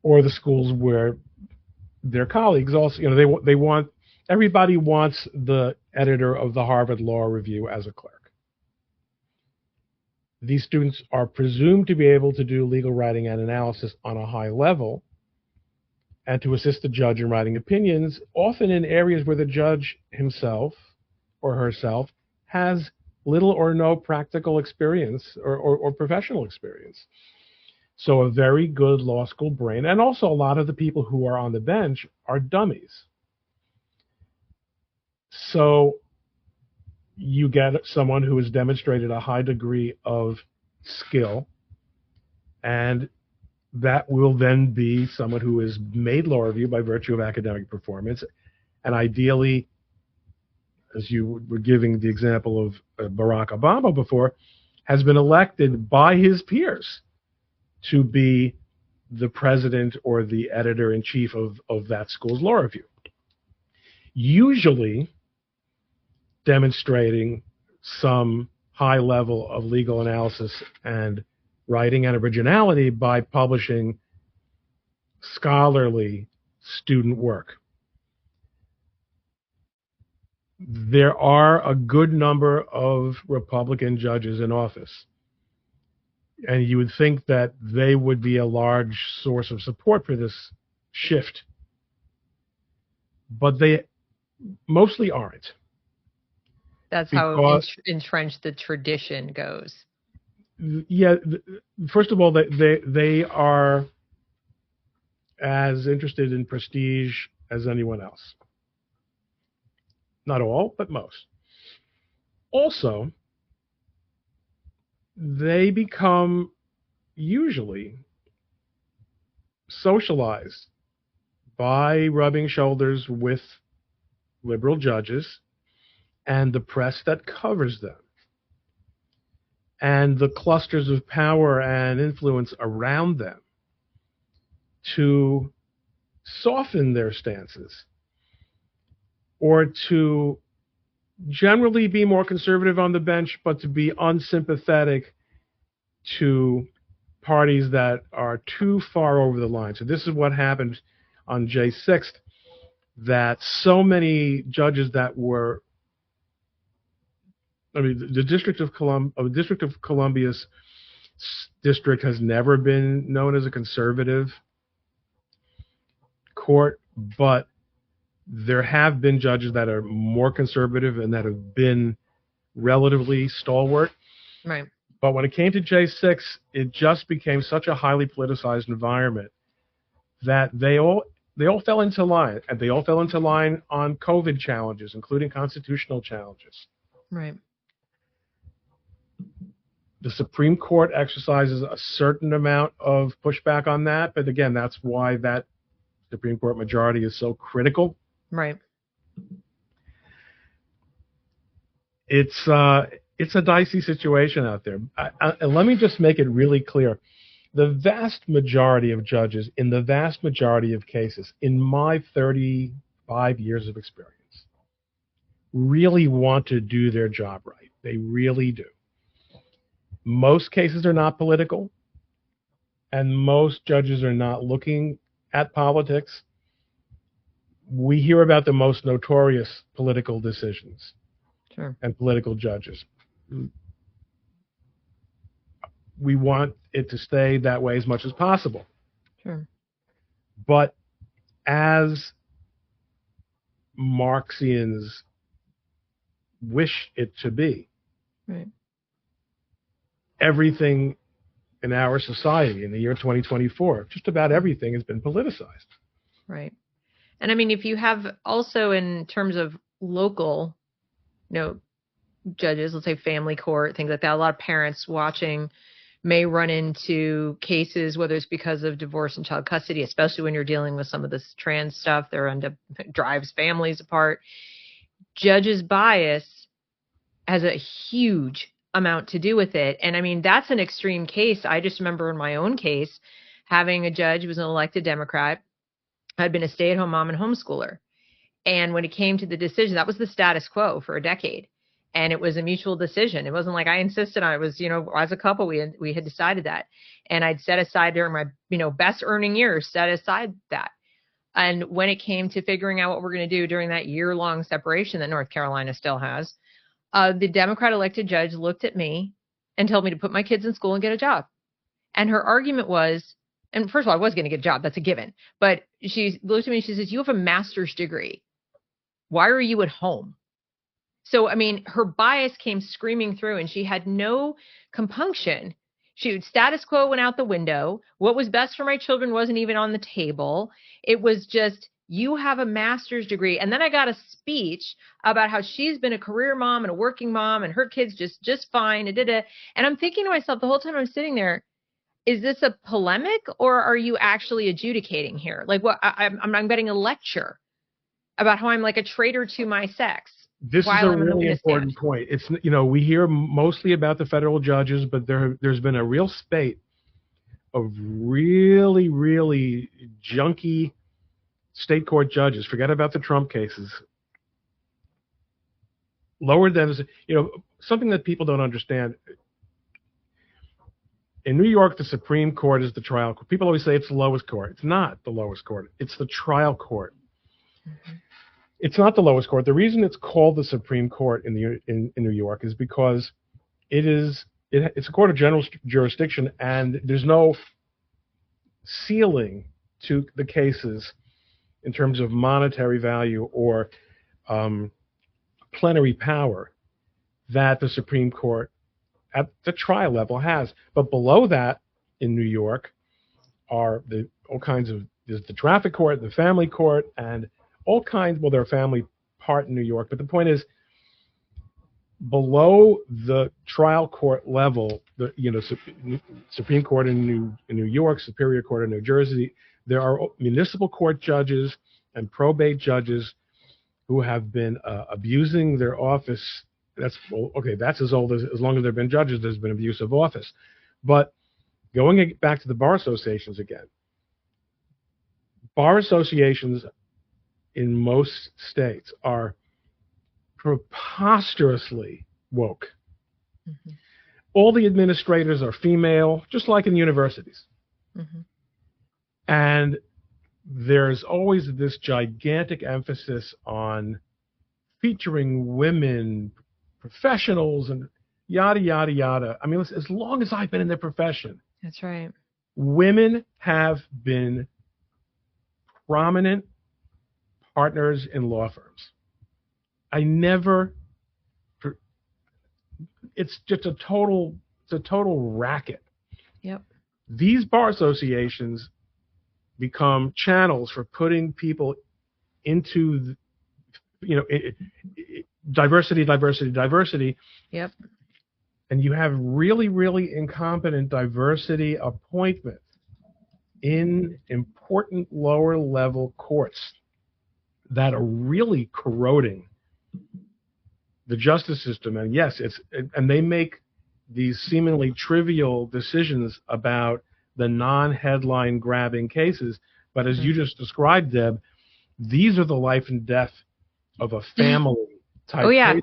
S2: or the schools where their colleagues also, they want, everybody wants the editor of the Harvard Law Review as a clerk. These students are presumed to be able to do legal writing and analysis on a high level and to assist the judge in writing opinions, often in areas where the judge himself or herself has little or no practical experience or professional experience. So a very good law school brain, and also a lot of the people who are on the bench are dummies. So you get someone who has demonstrated a high degree of skill, and that will then be someone who has made law review by virtue of academic performance, and ideally, as you were giving the example of Barack Obama before, has been elected by his peers to be the president or the editor-in-chief of that school's law review. Usually demonstrating some high level of legal analysis and writing and originality by publishing scholarly student work. There are a good number of Republican judges in office, and you would think that they would be a large source of support for this shift, but they mostly aren't.
S1: That's how entrenched the tradition goes.
S2: Yeah, first of all, they are as interested in prestige as anyone else. Not all, but most. Also, they become usually socialized by rubbing shoulders with liberal judges and the press that covers them, and the clusters of power and influence around them to soften their stances or to generally be more conservative on the bench, but to be unsympathetic to parties that are too far over the line. So this is what happened on J 6th, that so many judges that were, the District of Columbia's district has never been known as a conservative court, but there have been judges that are more conservative and that have been relatively stalwart.
S1: Right.
S2: But when it came to J6, it just became such a highly politicized environment that they all fell into line, and they all fell into line on COVID challenges, including constitutional challenges.
S1: Right.
S2: The Supreme Court exercises a certain amount of pushback on that, but again, that's why that Supreme Court majority is so critical.
S1: Right.
S2: It's a dicey situation out there. And let me just make it really clear. The vast majority of judges, in the vast majority of cases, in my 35 years of experience, really want to do their job right. They really do. Most cases are not political, and most judges are not looking at politics. We hear about the most notorious political decisions.
S1: Sure.
S2: And political judges. We want it to stay that way as much as possible.
S1: Sure.
S2: But as Marxians wish it to be,
S1: right,
S2: everything in our society in the year 2024, just about everything has been politicized.
S1: Right. And I mean, if you have also in terms of local, judges, let's say family court, things like that, a lot of parents watching may run into cases, whether it's because of divorce and child custody, especially when you're dealing with some of this trans stuff, drives families apart. Judges' bias has a huge amount to do with it. And I mean, that's an extreme case. I just remember in my own case, having a judge who was an elected Democrat, had been a stay-at-home mom and homeschooler. And when it came to the decision, that was the status quo for a decade. And it was a mutual decision. It wasn't like I insisted on it. It was, as a couple, we had decided that. And I'd set aside during my, best earning years, set aside that. And when it came to figuring out what we're going to do during that year-long separation that North Carolina still has, the Democrat elected judge looked at me and told me to put my kids in school and get a job. And her argument was, and first of all, I was going to get a job. That's a given. But she looked at me and she says, you have a master's degree. Why are you at home? So, I mean, her bias came screaming through and she had no compunction. Status quo went out the window. What was best for my children wasn't even on the table. It was just, you have a master's degree. And then I got a speech about how she's been a career mom and a working mom and her kids just fine. And I'm thinking to myself the whole time I'm sitting there, is this a polemic or are you actually adjudicating here? Like what? I'm getting a lecture about how I'm like a traitor to my sex.
S2: This is a really important point. It's, we hear mostly about the federal judges, but there's been a real spate of really, really junky state court judges. Forget about the Trump cases. Lower than, something that people don't understand. In New York, the Supreme Court is the trial court. People always say it's the lowest court. It's not the lowest court. It's the trial court. Mm-hmm. It's not the lowest court. The reason it's called the Supreme Court in New York is because it's a court of general jurisdiction, and there's no ceiling to the cases in terms of monetary value or plenary power that the Supreme Court at the trial level has. But below that, in New York, are all kinds of, there's the traffic court, the family court, and all kinds, well, they're a family part in New York. But the point is, below the trial court level, the Supreme Court in New York, Superior Court in New Jersey, there are municipal court judges and probate judges who have been abusing their office. That's as old as long as there have been judges, there's been abuse of office. But going back to the bar associations again, bar associations in most states are preposterously woke. Mm-hmm. All the administrators are female, just like in universities. Mm-hmm. And there's always this gigantic emphasis on featuring women, professionals, and yada, yada, yada. I mean, as long as I've been in the profession.
S1: That's right.
S2: Women have been prominent partners in law firms. It's just a total racket.
S1: Yep. These
S2: bar associations become channels for putting people into, diversity.
S1: Yep.
S2: And you have really, really incompetent diversity appointments. in important lower level courts that are really corroding the justice system. And yes, and they make these seemingly trivial decisions about the non-headline grabbing cases. But as you just described, Deb, these are the life and death of a family type cases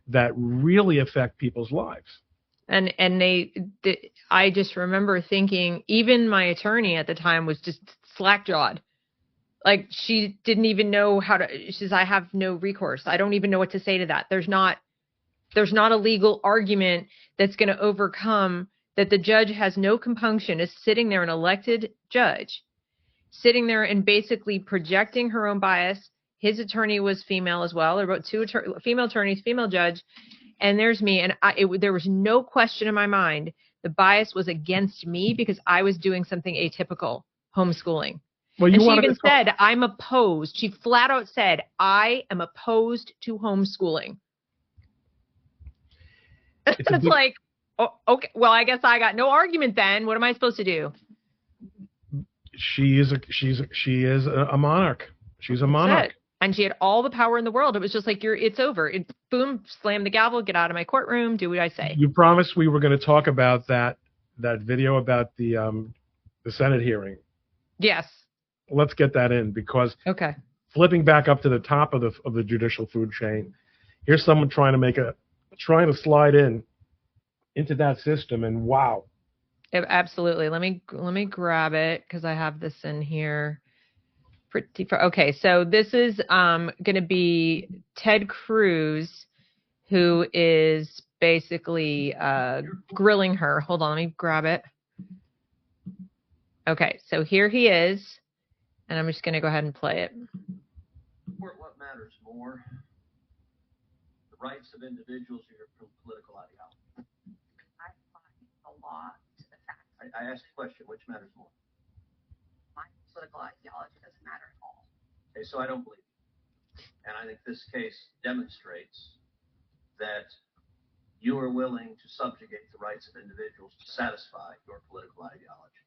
S2: that really affect people's lives.
S1: And I just remember thinking, even my attorney at the time was just slack-jawed. Like, she didn't even know how to. She says, "I have no recourse. I don't even know what to say to that. There's not a legal argument that's going to overcome that." The judge has no compunction, is sitting there, an elected judge, sitting there and basically projecting her own bias. His attorney was female as well. There were two female attorneys, female judge, and there's me. And there was no question in my mind. The bias was against me because I was doing something atypical, homeschooling.
S2: Well,
S1: and she even said, "I'm opposed." She flat out said, "I am opposed to homeschooling." It's like, oh, okay, well, I guess I got no argument then. What am I supposed to do?
S2: She is a monarch. She's a monarch.
S1: And she had all the power in the world. It was just like, it's over. Boom, slam the gavel, get out of my courtroom, do what I say.
S2: You promised we were going to talk about that video about the Senate hearing.
S1: Yes.
S2: Let's get that in, because flipping back up to the top of the judicial food chain, here's someone trying to slide into that system, and wow.
S1: Absolutely. Let me grab it because I have this in here. Okay, so this is going to be Ted Cruz, who is basically grilling her. Hold on, let me grab it. Okay, so here he is, and I'm just going to go ahead and play it.
S4: What matters more, the rights of individuals or your political ideology?
S5: I find the law to the facts.
S4: I asked the question, which matters more?
S5: My political ideology doesn't matter at all.
S4: Okay, so I don't believe it. And I think this case demonstrates that you are willing to subjugate the rights of individuals to satisfy your political ideology.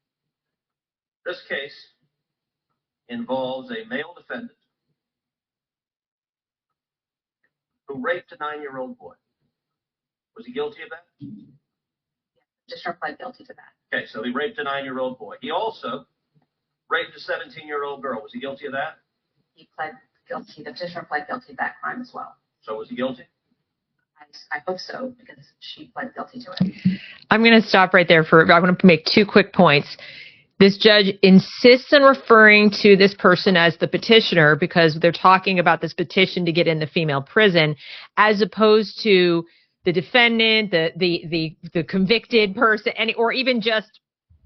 S4: This case involves a male defendant who raped a 9-year-old boy. Was he guilty of that?
S5: Yeah, just pled guilty to that.
S4: Okay, so he raped a 9-year-old boy. He also raped a 17-year-old girl. Was he guilty of that?
S5: He pled guilty. The petitioner pled guilty to that crime as well.
S4: So was he guilty?
S5: I hope so, because she pled guilty to it.
S1: I'm going to stop right there. I want to make 2 quick points. This judge insists on referring to this person as the petitioner because they're talking about this petition to get in the female prison, as opposed to the defendant, the convicted person, or even just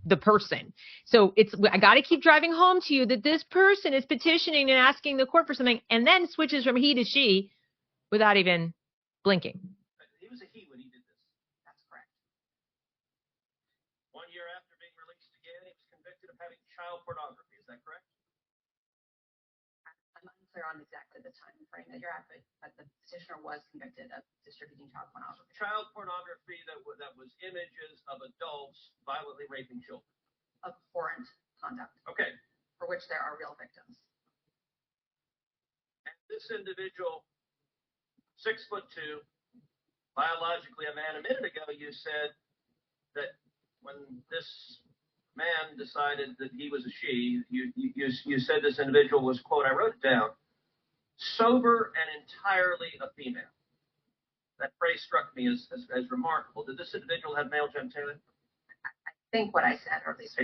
S1: the person. So I got to keep driving home to you that this person is petitioning and asking the court for something, and then switches from he to she without even blinking.
S4: He was a he when he did this.
S5: That's correct.
S4: 1 year after being released again, he was convicted of having child pornography. Is that correct?
S5: I'm unclear on exactly the time frame that you're at, but the petitioner was convicted of distributing child pornography.
S4: Child pornography that was images of adults violently raping children.
S5: Abhorrent conduct.
S4: Okay.
S5: For which there are real victims.
S4: And this individual, 6'2", biologically a man. A minute ago, you said that when this man decided that he was a she, you said this individual was, quote, I wrote it down, sober and entirely a female. That phrase struck me as remarkable. Did this individual have male genitalia?
S5: I think what I said, or at least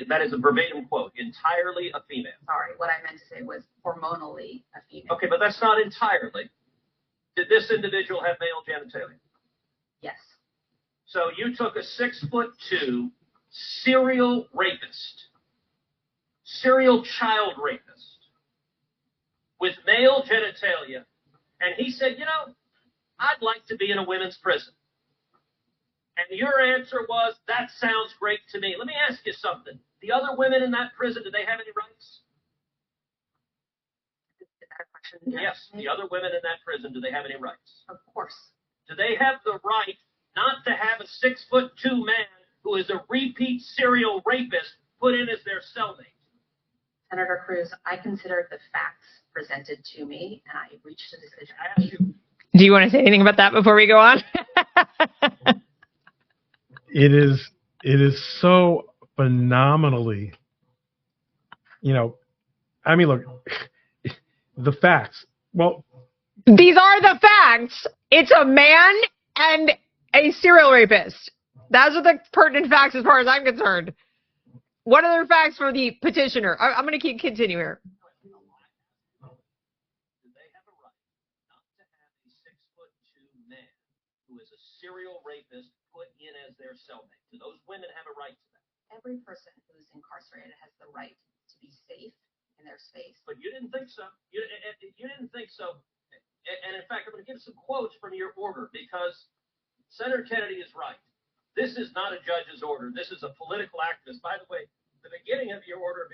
S4: that is a verbatim quote, entirely a female.
S5: Sorry, what I meant to say was hormonally a female.
S4: Okay, but that's not entirely. Did this individual have male genitalia?
S5: Yes.
S4: So you took a 6'2" serial rapist, serial child rapist with male genitalia, and he said, you know, I'd like to be in a women's prison. And your answer was, that sounds great to me. Let me ask you something. The other women in that prison, do they have any rights?
S5: Is that a question?
S4: Yes, the other women in that prison, do they have any rights?
S5: Of course.
S4: Do they have the right not to have a 6'2" man who is a repeat serial rapist put in as their cellmate?
S5: Senator Cruz, I considered the facts presented to me, and I reached a decision.
S4: I asked you.
S1: Do you want to say anything about that before we go on?
S2: It is so phenomenally, I mean, look, the facts. Well,
S1: these are the facts. It's a man and a serial rapist. Those are the pertinent facts as far as I'm concerned. What other facts for the petitioner? I'm going to continue here.
S4: Do they have a right not to have a 6'2" man who is a serial rapist put in as their cellmate? Do those women have a right to that?
S5: Every person who's incarcerated has the right to be safe in their space.
S4: But you didn't think so. You didn't think so. And in fact, I'm going to give some quotes from your order because Senator Kennedy is right. This is not a judge's order. This is a political activist. By the way, the beginning of your order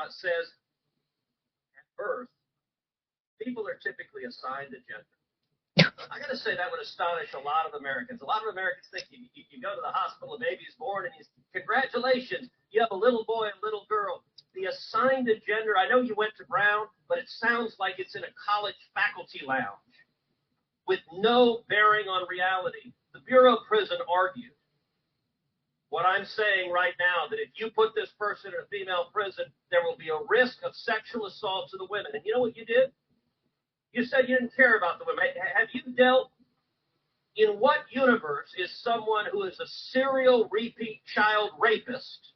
S4: says, at birth, people are typically assigned a gender. I got to say that would astonish a lot of Americans. A lot of Americans think you go to the hospital, a baby's born, and congratulations, you have a little boy and a little girl. The assigned a gender, I know you went to Brown, but it sounds like it's in a college faculty lounge with no bearing on reality. The Bureau of Prison argued what I'm saying right now, that if you put this person in a female prison, there will be a risk of sexual assault to the women. And you know what you did? You said you didn't care about the women. Have you dealt in what universe is someone who is a serial repeat child rapist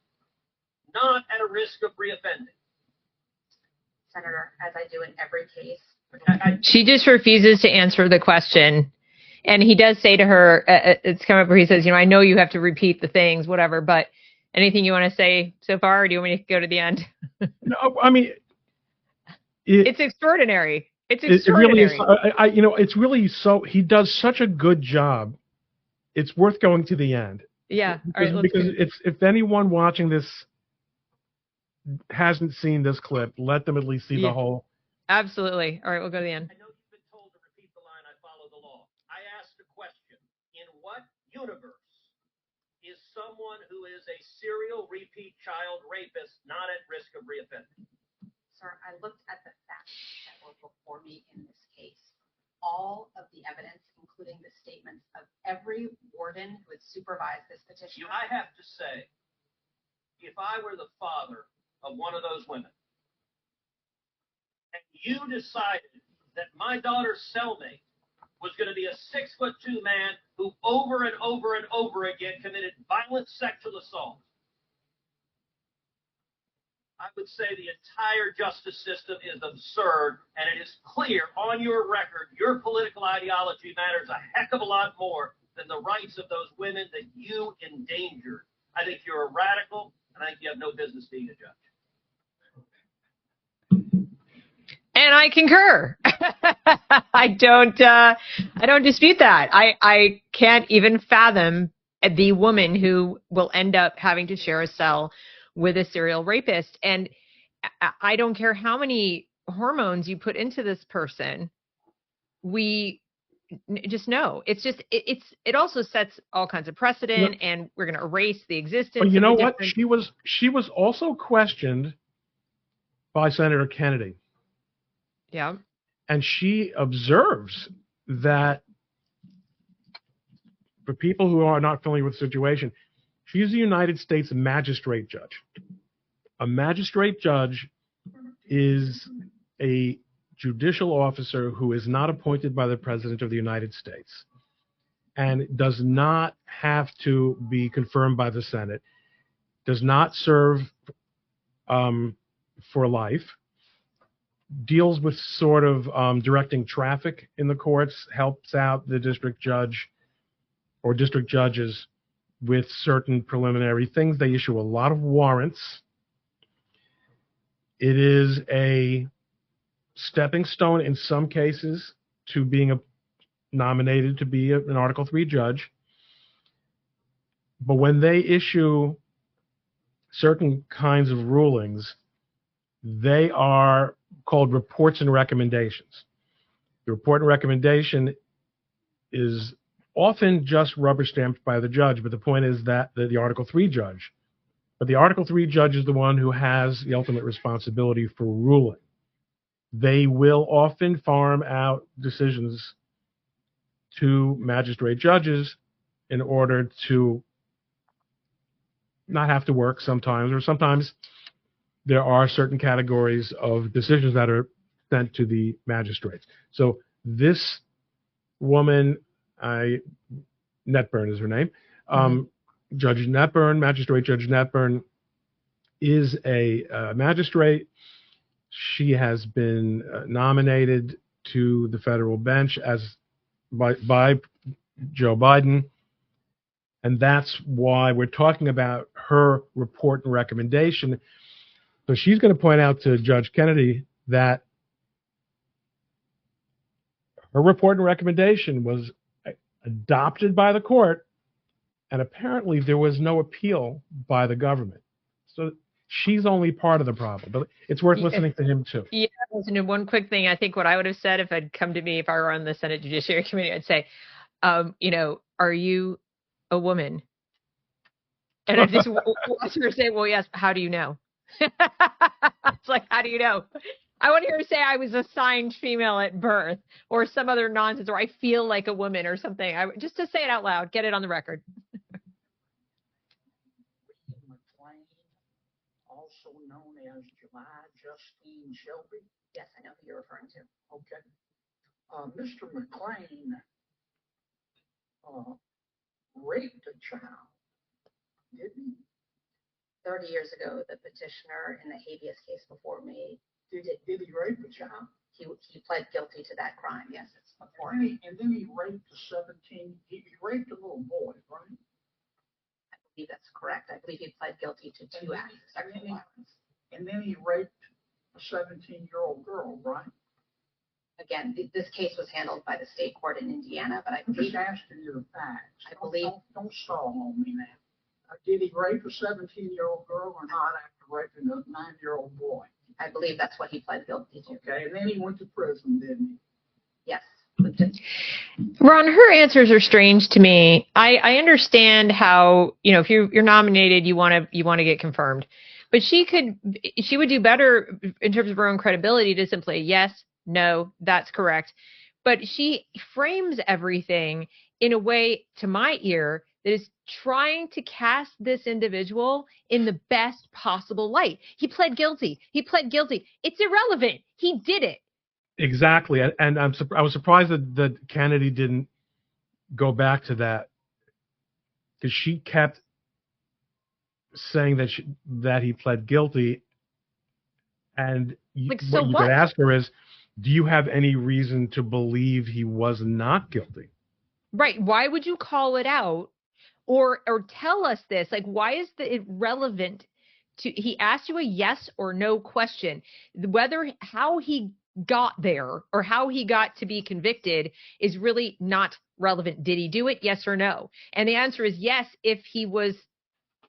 S4: not at a risk of reoffending?
S5: Senator, as I do in every case.
S1: She just refuses to answer the question. And he does say to her, it's come up where he says, I know you have to repeat the things, whatever, but anything you want to say so far, or do you want me to go to the end?
S2: No, I mean,
S1: it's extraordinary. It's extraordinary.
S2: It really is. It's really so. He does such a good job. It's worth going to the end.
S1: Yeah.
S2: Because if anyone watching this hasn't seen this clip, let them at least see the whole.
S1: Absolutely. All right, we'll go to the end.
S4: I know you've been told to repeat the line, I follow the law. I asked a question. In what universe is someone who is a serial repeat child rapist not at risk of reoffending?
S5: Sir, I looked at the facts that were before me in this case. All of the evidence, including the statements of every warden who had supervised this petition.
S4: I have to say, if I were the father of one of those women, and you decided that my daughter's cellmate was going to be a 6'2" man who over and over and over again committed violent sexual assault, I would say the entire justice system is absurd, and it is clear on your record your political ideology matters a heck of a lot more than the rights of those women that you endangered. I think you're a radical, and I think you have no business being a judge.
S1: And I concur. I don't dispute that. I can't even fathom the woman who will end up having to share a cell with a serial rapist. And I don't care how many hormones you put into this person. We just know it also sets all kinds of precedent, and we're going to erase the existence.
S2: But you know what? She was also questioned by Senator Kennedy.
S1: Yeah.
S2: And she observes that, for people who are not familiar with the situation, she's a United States magistrate judge. A magistrate judge is a judicial officer who is not appointed by the President of the United States and does not have to be confirmed by the Senate, does not serve for life, deals with sort of directing traffic in the courts, helps out the district judge or district judges with certain preliminary things. They issue a lot of warrants. It is a stepping stone in some cases to being nominated to be an Article III judge. But when they issue certain kinds of rulings, they are called reports and recommendations. The report and recommendation is often just rubber stamped by the judge, but the point is that the Article III judge But the Article 3 judge is the one who has the ultimate responsibility for ruling. They will often farm out decisions to magistrate judges in order to not have to work sometimes, or sometimes there are certain categories of decisions that are sent to the magistrates. So this woman, Netburn is her name, Judge Netburn, Magistrate Judge Netburn, is a magistrate. She has been nominated to the federal bench by Joe Biden. And that's why we're talking about her report and recommendation. So she's going to point out to Judge Kennedy that her report and recommendation was adopted by the court, and apparently there was no appeal by the government. So she's only part of the problem, but it's worth listening to him too.
S1: Yeah, and one quick thing. I think what I would have said if I'd come to me, if I were on the Senate Judiciary Committee, I'd say, are you a woman? And I just want her to say, well, yes. How do you know? It's like, how do you know? I want to hear her say I was assigned female at birth, or some other nonsense, or I feel like a woman or something. Just to say it out loud, get it on the record.
S6: McLean, also known as July Justine Shelby.
S5: Yes, I know who you're referring to.
S6: Okay. Mr. McLean raped a child, didn't he?
S5: 30 years ago, the petitioner in the habeas case before me,
S6: Did he rape a child?
S5: he pled guilty to that crime. Yes, it's before
S6: And
S5: me.
S6: then he raped a 17. He raped a little boy, right?
S5: I believe that's correct. I believe he pled guilty to 2 acts of sexual violence.
S6: And then he raped a 17-year-old girl, right?
S5: Again, this case was handled by the state court in Indiana, but I
S6: I'm
S5: believe
S6: just asking you the facts.
S5: I believe-
S6: Don't stall on me now. Did he rape a 17-year-old girl or not after raping a 9-year-old boy?
S5: I believe that's what he pled guilty to.
S6: Okay, and then he went to prison, didn't
S5: Yes.
S1: Ron, her answers are strange to me. I understand how, if you're nominated, you want to get confirmed, but she would do better in terms of her own credibility to simply yes, no, that's correct. But she frames everything in a way, to my ear, that is trying to cast this individual in the best possible light. He pled guilty. It's irrelevant. He did it.
S2: Exactly, and I was surprised that Kennedy didn't go back to that, because she kept saying that he pled guilty, and what you could ask her is, do you have any reason to believe he was not guilty?
S1: Right. Why would you call it out or tell us this? Like, why is it relevant to, he asked you a yes or no question, how he got there or how he got to be convicted is really not relevant. Did he do it? Yes or no? And the answer is yes, if he was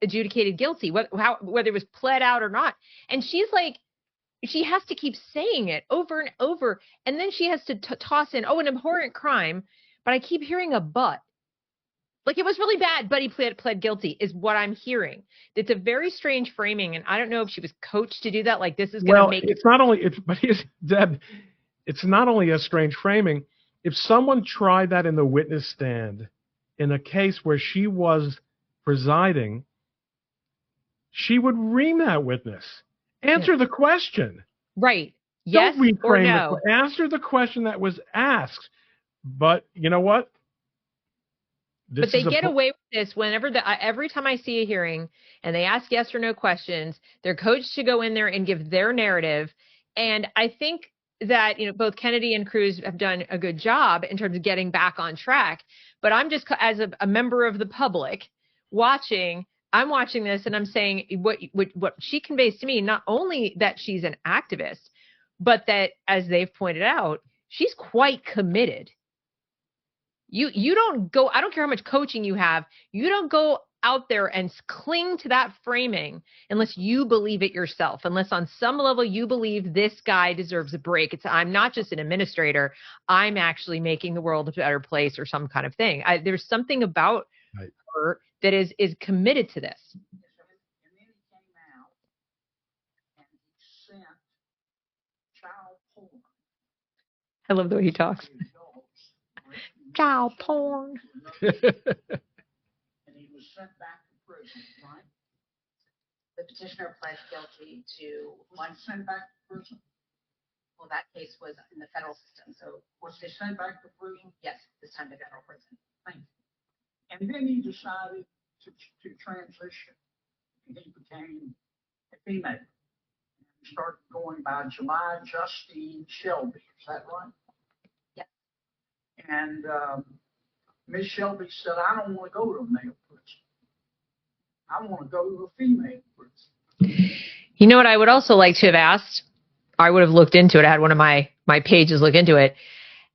S1: adjudicated guilty, whether it was pled out or not. And she's like, she has to keep saying it over and over. And then she has to toss in, an abhorrent crime. But I keep hearing a but. Like, it was really bad, but he pled guilty is what I'm hearing. It's a very strange framing. And I don't know if she was coached to do that. Like, this is going to make
S2: it's not only, Deb, it's not only a strange framing. If someone tried that in the witness stand in a case where she was presiding, she would ream that witness. Answer the question.
S1: Right. Yes or no.
S2: Answer the question that was asked. But you know what?
S1: But they get away with this whenever every time I see a hearing and they ask yes or no questions, they're coached to go in there and give their narrative. And I think that, both Kennedy and Cruz have done a good job in terms of getting back on track. But I'm just, as a member of the public I'm watching this and I'm saying what she conveys to me, not only that she's an activist, but that, as they've pointed out, she's quite committed. You don't go, I don't care how much coaching you have, you don't go out there and cling to that framing unless you believe it yourself, unless on some level you believe this guy deserves a break. I'm not just an administrator, I'm actually making the world a better place or some kind of thing. There's something about her that is committed to this.
S6: he? And then he
S1: I love the way he talks.
S6: adults raping
S1: Child porn.
S6: and he was sent back to prison, right?
S5: The petitioner pled guilty to
S6: Was
S5: one.
S6: he sent back to prison?
S5: Well, that case was in the federal system, so
S6: Was he sent back to prison?
S5: yes, this time to federal prison.
S6: Thank you. And then he decided to transition. And he became a female. And started going by July Justine Shelby. Is that right?
S5: Yes.
S6: And Miss Shelby said, I don't want to go to a male prison. I want to go to a female prison.
S1: You know what I would also like to have asked? I would have looked into it. I had one of my pages look into it.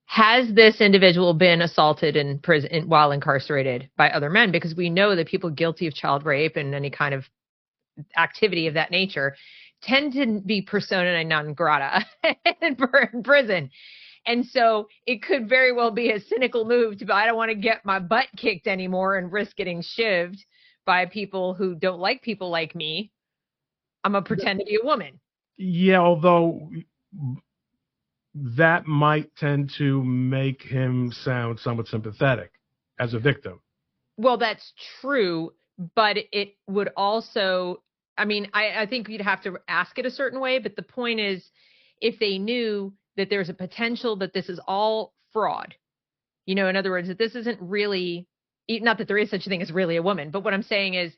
S1: Has this individual been assaulted in prison while incarcerated by other men? Because we know that people guilty of child rape and any kind of activity of that nature tend to be persona non grata in prison. And so it could very well be a cynical move to, I don't want to get my butt kicked anymore and risk getting shivved by people who don't like people like me. I'm going to pretend to be a woman.
S2: Yeah, although that might tend to make him sound somewhat sympathetic as a victim.
S1: Well, that's true, but it would also, I mean, I think you'd have to ask it a certain way, but the point is, if they knew that there's a potential that this is all fraud, in other words, that this isn't really, not that there is such a thing as really a woman, but what I'm saying is,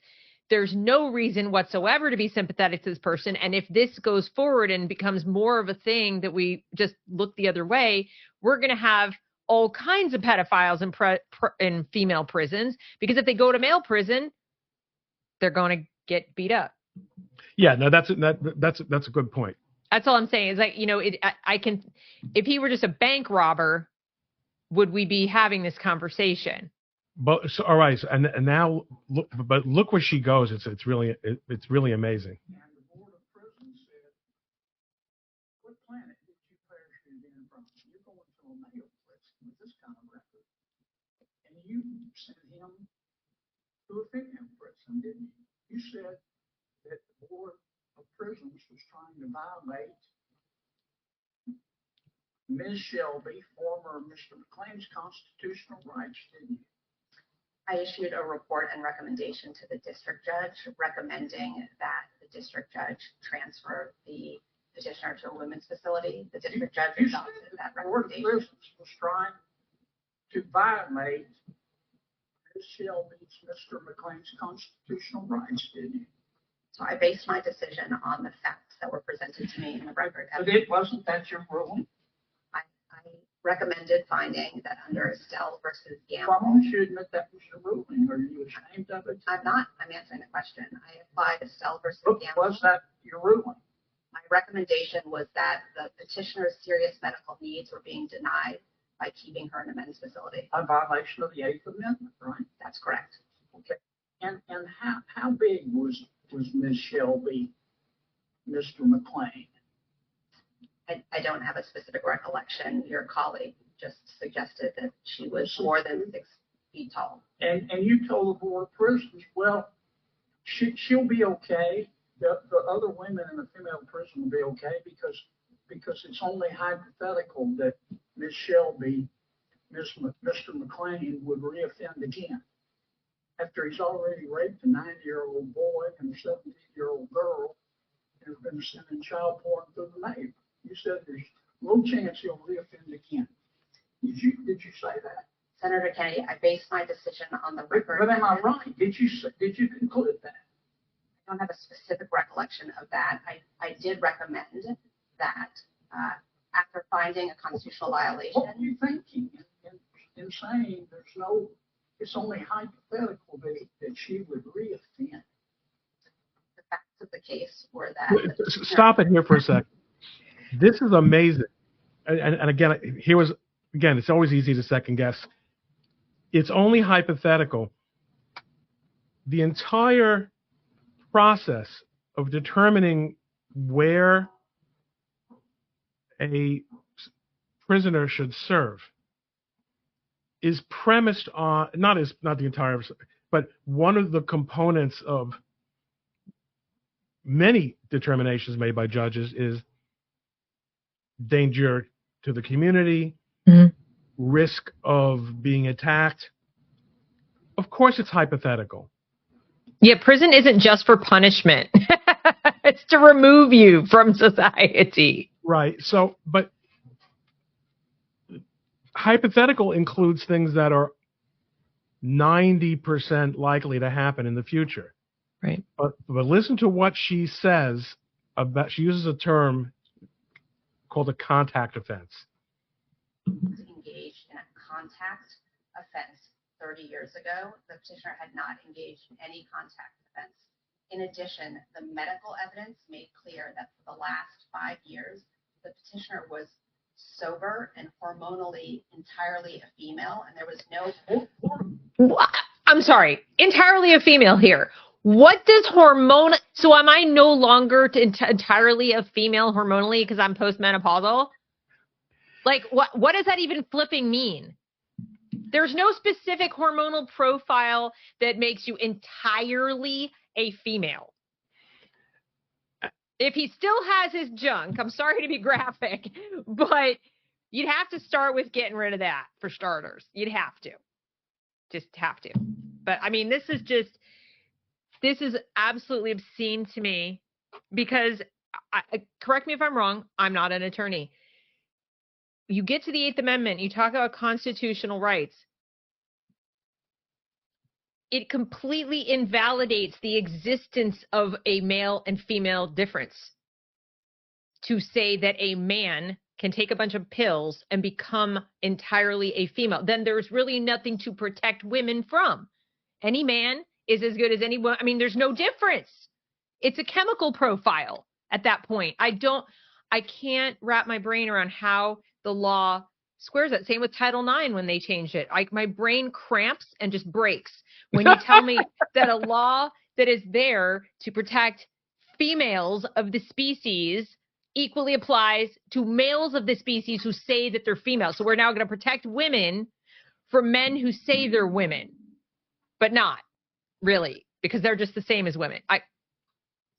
S1: there's no reason whatsoever to be sympathetic to this person. And if this goes forward and becomes more of a thing that we just look the other way, we're going to have all kinds of pedophiles in female prisons, because if they go to male prison, they're going to get beat up.
S2: Yeah, no, that's a good point.
S1: That's all I'm saying is, like, I can, if he were just a bank robber, would we be having this conversation?
S2: But so, all right, so, and now look where she goes. It's really amazing.
S6: And the Board of Prisons said, what planet did you parachute in from? You're going to a male prison with this kind of record. And you sent him to a female prison, didn't you? You said that the Board of Prisons was trying to violate Ms. Shelby, former Mr. McLean's constitutional rights, didn't you?
S5: I issued a report and recommendation to the district judge recommending that the district judge transfer the petitioner to a women's facility. The district judge adopted that recommendation.
S6: The Board of Prisons was trying to violate Ms. Shelby's, Mr. McLean's constitutional rights, didn't you?
S5: So I based my decision on the facts that were presented to me in the record.
S6: But it wasn't that your ruling?
S5: I recommended finding that under Estelle versus Gamble.
S6: Why don't you admit that was your ruling? Are you ashamed of it?
S5: I'm not. I'm answering the question. I applied Estelle versus Gamble.
S6: Was that your ruling?
S5: My recommendation was that the petitioner's serious medical needs were being denied by keeping her in a men's facility.
S6: A violation of the Eighth Amendment, right?
S5: That's correct.
S6: Okay. And how big was Ms. Shelby, Mr. McLean?
S5: I don't have a specific recollection. Your colleague just suggested that she was more than 6 feet tall.
S6: And you told the Board of Prisons, well, she'll be okay. The other women in the female prison will be okay because it's only hypothetical that Ms. Shelby, Mr. McLean would reoffend again after he's already raped a 90-year-old boy and a 17-year-old girl and has been sending child porn to the neighbor. You said there's no chance he'll reoffend again. Did you say that?
S5: Senator Kennedy, I based my decision on the record.
S6: But am I right? Did you conclude that?
S5: I don't have a specific recollection of that. I did recommend that after finding a constitutional violation.
S6: What were you thinking in saying it's only hypothetical that she would reoffend?
S5: The facts of the case were that.
S2: Stop it here for a second. This is amazing. And again, it's always easy to second guess. It's only hypothetical. The entire process of determining where a prisoner should serve is premised on not the entire, but one of the components of many determinations made by judges is danger to the community, risk of being attacked. Of course, it's hypothetical.
S1: Yeah, prison isn't just for punishment. It's to remove you from society.
S2: Right. So, but hypothetical includes things that are 90% likely to happen in the future.
S1: Right.
S2: But listen to what she says about, she uses a term called a contact offense.
S5: Engaged in a contact offense 30 years ago, the petitioner had not engaged in any contact offense. In addition, the medical evidence made clear that for the last 5 years, the petitioner was sober and hormonally entirely a female, and there was no...
S1: I'm sorry, entirely a female here. What does hormone... So am I no longer entirely a female hormonally because I'm postmenopausal? Like, what does that even flipping mean? There's no specific hormonal profile that makes you entirely a female. If he still has his junk, I'm sorry to be graphic, but you'd have to start with getting rid of that for starters. You'd have to. Just have to. But I mean, this is absolutely obscene to me because, correct me if I'm wrong, I'm not an attorney. You get to the Eighth Amendment, you talk about constitutional rights. It completely invalidates the existence of a male and female difference to say that a man can take a bunch of pills and become entirely a female. Then there's really nothing to protect women from. Any man is as good as anyone. I mean, there's no difference. It's a chemical profile at that point. I can't wrap my brain around how the law squares that. Same with Title IX when they changed it. My brain cramps and just breaks when you tell me that a law that is there to protect females of the species equally applies to males of the species who say that they're female. So we're now going to protect women from men who say they're women, but not really, because they're just the same as women.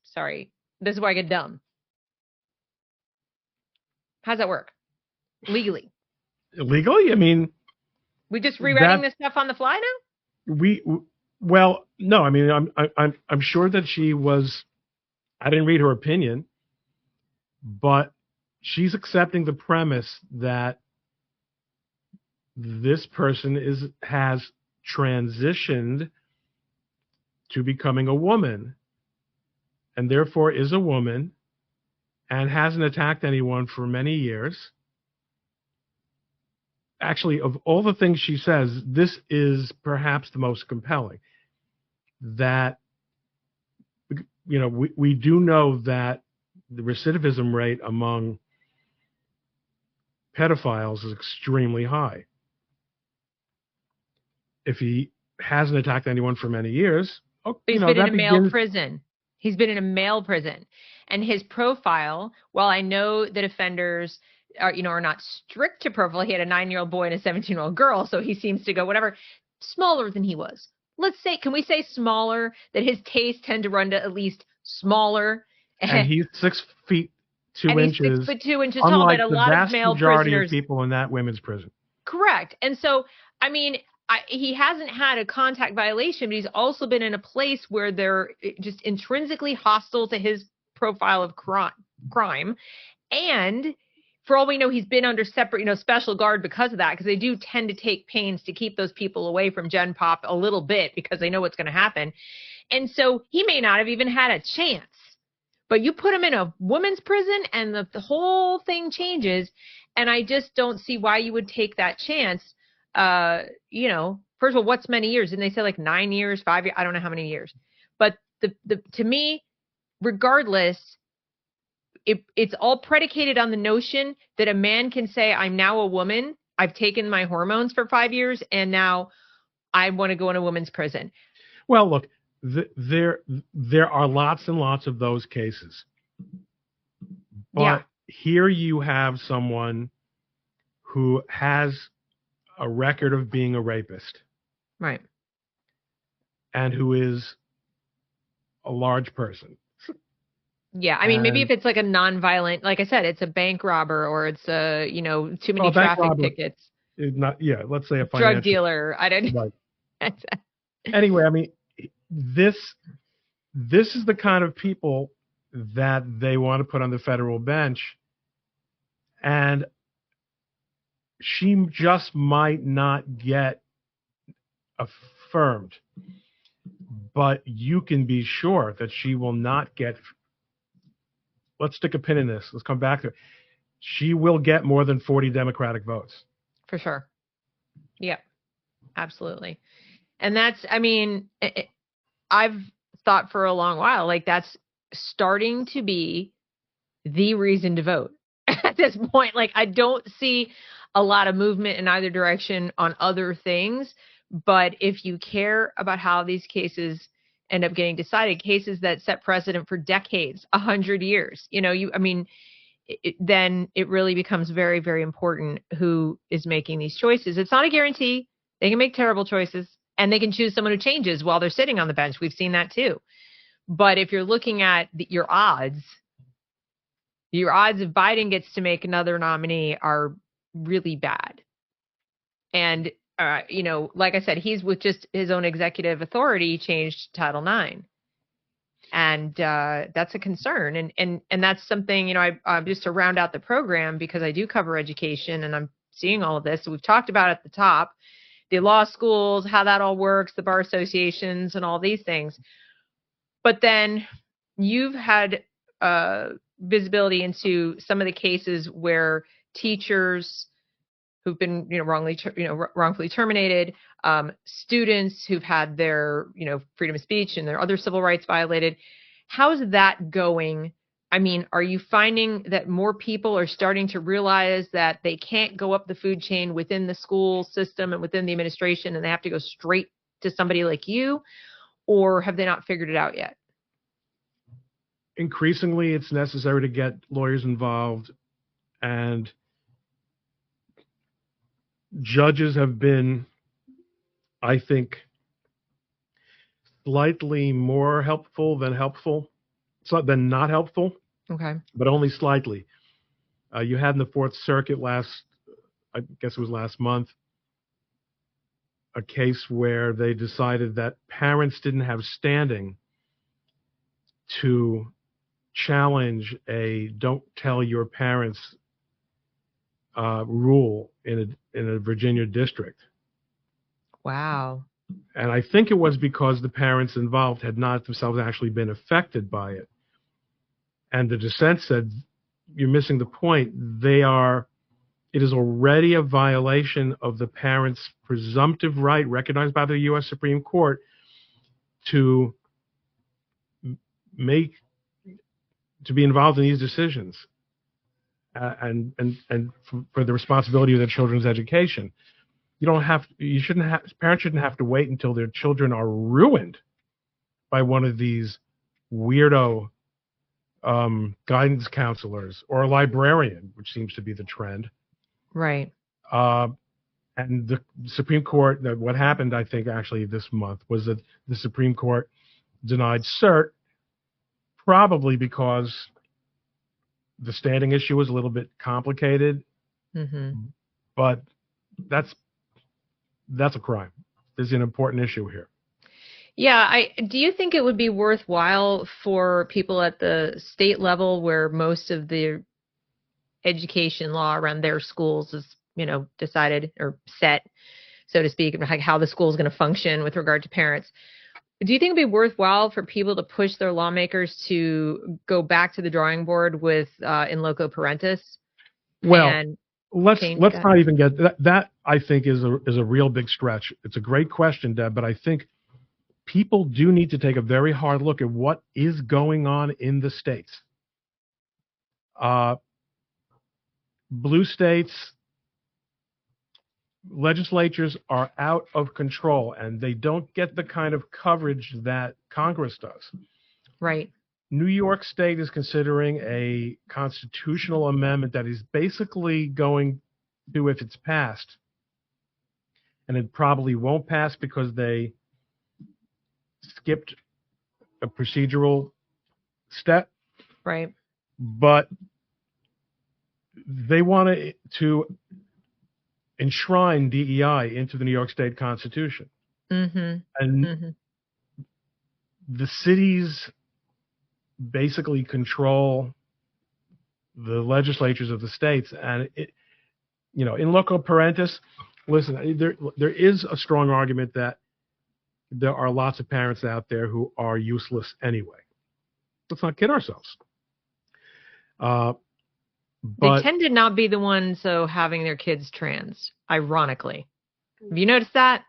S1: Sorry, this is why I get dumb. How's that work? Legally?
S2: Legally? I mean,
S1: we just rewriting this stuff on the fly now?
S2: Well, no. I mean, I'm sure that she was. I didn't read her opinion, but she's accepting the premise that this person has transitioned to becoming a woman, and therefore is a woman, and hasn't attacked anyone for many years. Actually, of all the things she says, this is perhaps the most compelling. That, you know, we do know that the recidivism rate among pedophiles is extremely high. If he hasn't attacked anyone for many years,
S1: he's been in a male prison. He's been in a male prison, and his profile. While I know that offenders are not strict to profile, he had a 9-year-old boy and a 17-year-old girl, so he seems to go whatever. Smaller than he was. Let's say, can we say smaller? That his tastes tend to run to at least smaller.
S2: And he's 6 feet 2 inches.
S1: He's 6 foot 2 inches tall. That a lot of male prisoners.
S2: Unlike the vast majority of people in that women's prison.
S1: Correct. And so, I mean, he hasn't had a contact violation, but he's also been in a place where they're just intrinsically hostile to his profile of crime. And for all we know, he's been under separate, special guard because of that, because they do tend to take pains to keep those people away from Gen Pop a little bit because they know what's going to happen. And so he may not have even had a chance. But you put him in a woman's prison and the whole thing changes. And I just don't see why you would take that chance. First of all, what's many years? Didn't they say like 9 years, 5 years? I don't know how many years. But to me, regardless, it's all predicated on the notion that a man can say, I'm now a woman. I've taken my hormones for 5 years, and now I want to go in a woman's prison.
S2: Well, look, there are lots and lots of those cases. But here you have someone who has a record of being a rapist.
S1: Right.
S2: And who is a large person.
S1: Yeah, I mean, maybe if it's like a non-violent, like I said, it's a bank robber or it's a, too many traffic tickets.
S2: Let's say a financial
S1: drug dealer. I don't.
S2: Right. Anyway, I mean, this is the kind of people that they want to put on the federal bench, and she just might not get affirmed, but you can be sure that she will not get. Let's stick a pin in this. Let's come back to it. She will get more than 40 Democratic votes.
S1: For sure. Yeah, absolutely. And that's, I mean, I've thought for a long while, like that's starting to be the reason to vote at this point. Like I don't see a lot of movement in either direction on other things, but if you care about how these cases end up getting decided, cases that set precedent for decades, 100 years, then it really becomes very, very important who is making these choices. It's not a guarantee. They can make terrible choices and they can choose someone who changes while they're sitting on the bench. We've seen that too. But if you're looking at your odds if Biden gets to make another nominee are really bad. And, like I said, he's with just his own executive authority changed Title IX. And that's a concern. And that's something, I just to round out the program, because I do cover education and I'm seeing all of this. So we've talked about at the top, the law schools, how that all works, the bar associations and all these things. But then you've had visibility into some of the cases where teachers who've been, wrongfully terminated, students who've had their, freedom of speech and their other civil rights violated. How's that going? I mean, are you finding that more people are starting to realize that they can't go up the food chain within the school system and within the administration and they have to go straight to somebody like you? Or have they not figured it out yet?
S2: Increasingly, it's necessary to get lawyers involved, and judges have been, I think, slightly more helpful than not helpful.
S1: Okay.
S2: But only slightly. You had in the Fourth Circuit I guess it was last month, a case where they decided that parents didn't have standing to challenge a "don't tell your parents" rule in a Virginia district.
S1: Wow.
S2: And I think it was because the parents involved had not themselves actually been affected by it. And the dissent said, you're missing the point. It is already a violation of the parents' presumptive right recognized by the U.S. Supreme Court to be involved in these decisions and for the responsibility of their children's education. Parents shouldn't have to wait until their children are ruined by one of these weirdo guidance counselors or a librarian, which seems to be the trend.
S1: Right.
S2: And the Supreme Court, what happened, I think, actually this month was that the Supreme Court denied cert, probably because the standing issue was a little bit complicated.
S1: Mm-hmm.
S2: But that's a crime. There's an important issue here.
S1: Yeah. Do you think it would be worthwhile for people at the state level where most of the education law around their schools is, decided or set, so to speak, like how the school is going to function with regard to parents? Do you think it'd be worthwhile for people to push their lawmakers to go back to the drawing board with in loco parentis?
S2: Well, let's not even get that. I think is a real big stretch. It's a great question, Deb, but I think people do need to take a very hard look at what is going on in the states. Blue states legislatures are out of control, and they don't get the kind of coverage that Congress does.
S1: Right.
S2: New York State is considering a constitutional amendment that is basically going to, if it's passed, and it probably won't pass because they skipped a procedural step,
S1: Right.
S2: But they want to enshrine DEI into the New York State Constitution.
S1: Mm-hmm.
S2: And
S1: Mm-hmm.
S2: the cities basically control the legislatures of the states. And, in loco parentis, listen, there is a strong argument that there are lots of parents out there who are useless anyway. Let's not kid ourselves.
S1: They tend to not be the ones, though, having their kids trans, ironically. Have you noticed that?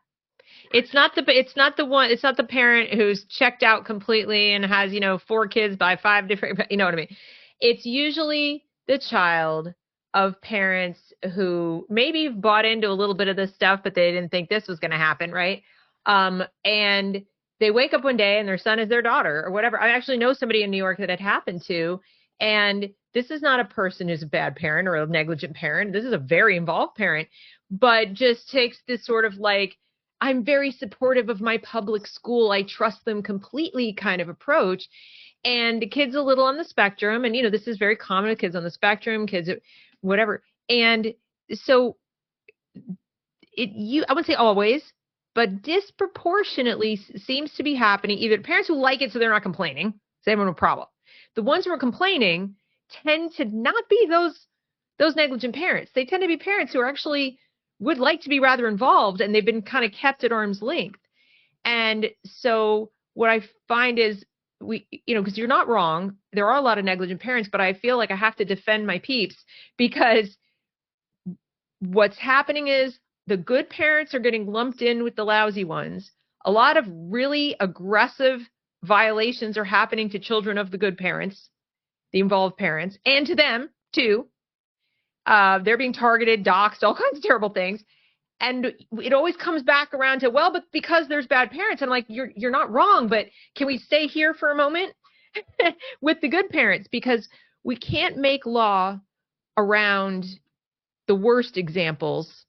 S1: It's not the parent who's checked out completely and has, 4 kids by 5 different, you know what I mean? It's usually the child of parents who maybe bought into a little bit of this stuff, but they didn't think this was going to happen, right? And they wake up one day and their son is their daughter or whatever. I actually know somebody in New York that it happened to, and this is not a person who's a bad parent or a negligent parent. This is a very involved parent, but just takes this sort of like, I'm very supportive of my public school, I trust them completely kind of approach. And the kid's a little on the spectrum. And, this is very common with kids on the spectrum, kids, whatever. And so I wouldn't say always, but disproportionately seems to be happening. Either parents who like it, so they're not complaining, so they have no problem. The ones who are complaining tend to not be those negligent parents. They tend to be parents who are actually would like to be rather involved, and they've been kind of kept at arm's length. And so what I find is because you're not wrong, there are a lot of negligent parents, but I feel like I have to defend my peeps, because what's happening is the good parents are getting lumped in with the lousy ones. A lot of really aggressive violations are happening to children of the good parents, the involved parents, and to them too. They're being targeted, doxxed, all kinds of terrible things. And it always comes back around to, well, but because there's bad parents. I'm like, you're not wrong, but can we stay here for a moment with the good parents? Because we can't make law around the worst examples,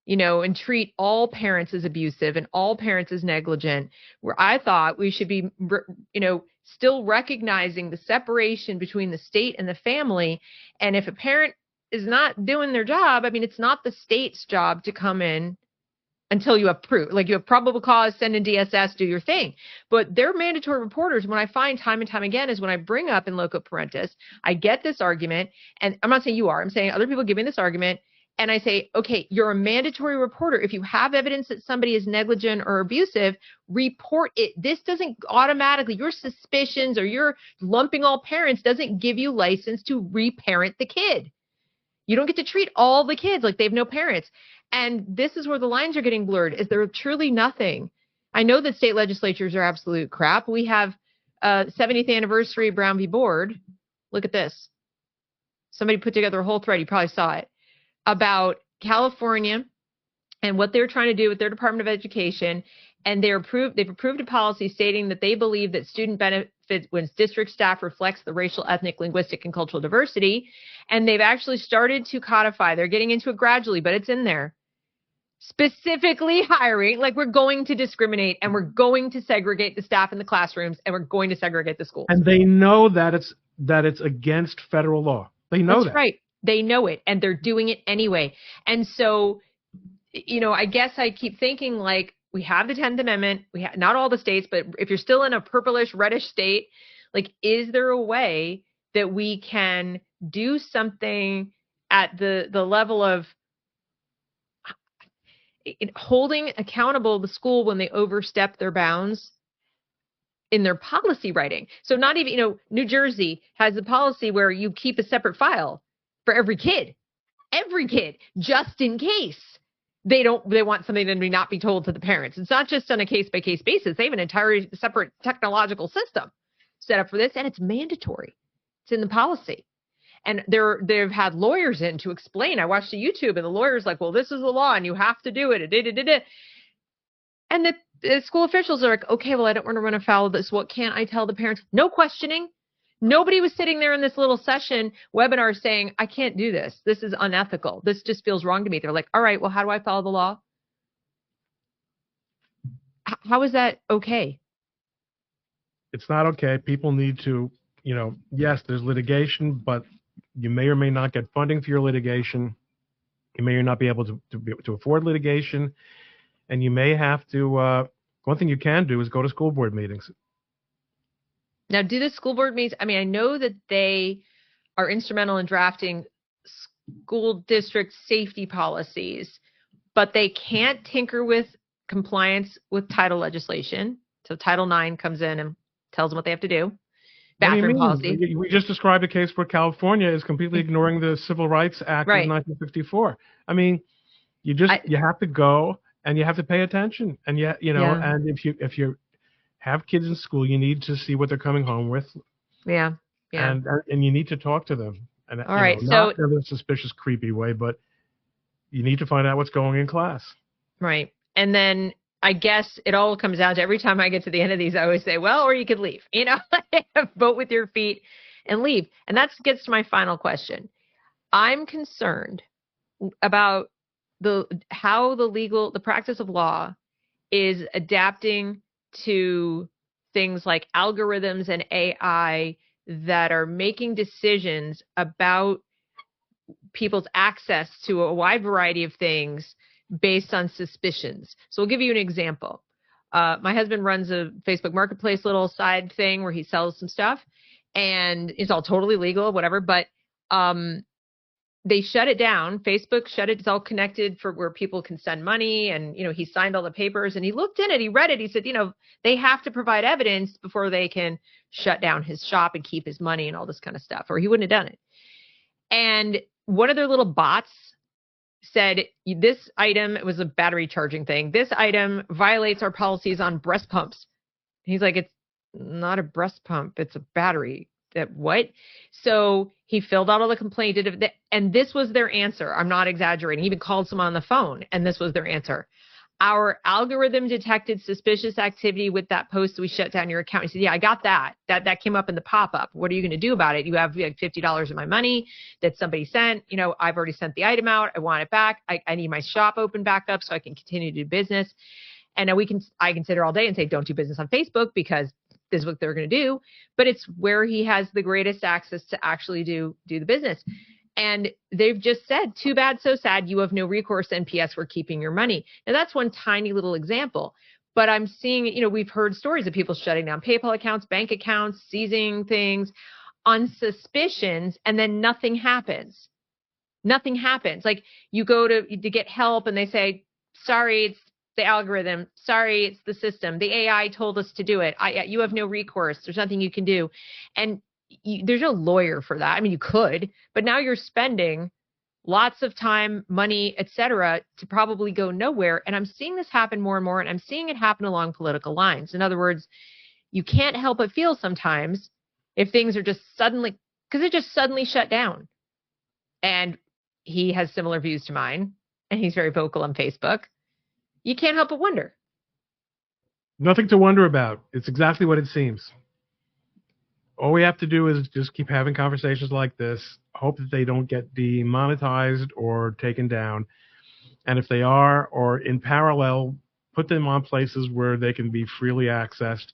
S1: and treat all parents as abusive and all parents as negligent, where I thought we should be, still recognizing the separation between the state and the family. And if a parent is not doing their job, I mean, it's not the state's job to come in until you have proof. Like, you have probable cause, send in DSS, do your thing. But they're mandatory reporters. When I find time and time again is when I bring up in loco parentis, I get this argument, and I'm not saying you are, I'm saying other people give me this argument, and I say, okay, you're a mandatory reporter. If you have evidence that somebody is negligent or abusive, report it. This doesn't automatically, your suspicions or your lumping all parents doesn't give you license to reparent the kid. You don't get to treat all the kids like they have no parents. And this is where the lines are getting blurred. Is there truly nothing? I know that state legislatures are absolute crap. We have 70th anniversary Brown v. Board. Look at this. Somebody put together a whole thread. You probably saw it, about California and what they're trying to do with their Department of Education. And they've approved a policy stating that they believe that student benefits when district staff reflects the racial, ethnic, linguistic, and cultural diversity. And they've actually started to codify. They're getting into it gradually, but it's in there. Specifically hiring, like, we're going to discriminate, and we're going to segregate the staff in the classrooms, and we're going to segregate the schools.
S2: And they know that it's against federal law. They know
S1: That's right. They know it, and they're doing it anyway. And so, I guess I keep thinking, like, we have the 10th Amendment. We have not all the states, but if you're still in a purplish, reddish state, like, is there a way that we can do something at the level of holding accountable the school when they overstep their bounds in their policy writing? So not even, New Jersey has a policy where you keep a separate file for every kid, just in case they want something to not be told to the parents. It's not just on a case by case basis. They have an entirely separate technological system set up for this, and it's mandatory. It's in the policy. And they've had lawyers in to explain. I watched a YouTube, and the lawyer's like, well, this is the law and you have to do it. And the school officials are like, okay, well, I don't want to run afoul of this. What can't I tell the parents? No questioning. Nobody was sitting there in this little session webinar saying, I can't do this. This is unethical. This just feels wrong to me. They're like, all right, well, how do I follow the law? How is that okay?
S2: It's not okay. People need to, yes, there's litigation, but you may or may not get funding for your litigation. You may or not be able to afford litigation, and you may have to. One thing you can do is go to school board meetings.
S1: Now, do the school board meetings? I mean, I know that they are instrumental in drafting school district safety policies, but they can't tinker with compliance with title legislation. So Title IX comes in and tells them what they have to do. Bathroom policy.
S2: We just described a case where California is completely ignoring the Civil Rights Act of 1964. I mean, you have to go and you have to pay attention, and and if you have kids in school, you need to see what they're coming home with.
S1: Yeah.
S2: And you need to talk to them. And
S1: all right,
S2: not in a suspicious, creepy way, but you need to find out what's going in class.
S1: Right. And then I guess it all comes down to, every time I get to the end of these, I always say, well, or you could leave, vote with your feet and leave. And that gets to my final question. I'm concerned about how the practice of law is adapting to things like algorithms and AI that are making decisions about people's access to a wide variety of things based on suspicions. So I'll give you an example. My husband runs a Facebook Marketplace little side thing where he sells some stuff, and it's all totally legal, whatever, but they shut it down. Facebook shut it. It's all connected for where people can send money. And, he signed all the papers, and he looked in it. He read it. He said, they have to provide evidence before they can shut down his shop and keep his money and all this kind of stuff, or he wouldn't have done it. And one of their little bots said, this item, it was a battery charging thing, this item violates our policies on breast pumps. He's like, it's not a breast pump, it's a battery. What? So he filled out all the complaint, and this was their answer. I'm not exaggerating. He even called someone on the phone, and this was their answer. Our algorithm detected suspicious activity with that post, so we shut down your account. He said, yeah, I got that. That came up in the pop-up. What are you going to do about it? You have like $50 of my money that somebody sent. I've already sent the item out. I want it back. I need my shop open back up so I can continue to do business. And now I can sit here all day and say, don't do business on Facebook, because this is what they're going to do. But it's where he has the greatest access to actually do the business. And they've just said, too bad, so sad. You have no recourse. NPS, we're keeping your money. Now, that's one tiny little example. But I'm seeing, we've heard stories of people shutting down PayPal accounts, bank accounts, seizing things on suspicions, and then nothing happens. Nothing happens. Like, you go to get help, and they say, sorry, it's the algorithm. Sorry, it's the system. The AI told us to do it. You have no recourse. There's nothing you can do. And there's no lawyer for that. I mean, you could, but now you're spending lots of time, money, etc., to probably go nowhere. And I'm seeing this happen more and more, and I'm seeing it happen along political lines. In other words, you can't help but feel sometimes if things are just suddenly, because it just suddenly shut down. And he has similar views to mine, and he's very vocal on Facebook. You can't help but wonder.
S2: Nothing to wonder about. It's exactly what it seems. All we have to do is just keep having conversations like this, hope that they don't get demonetized or taken down. And if they are, or in parallel, put them on places where they can be freely accessed,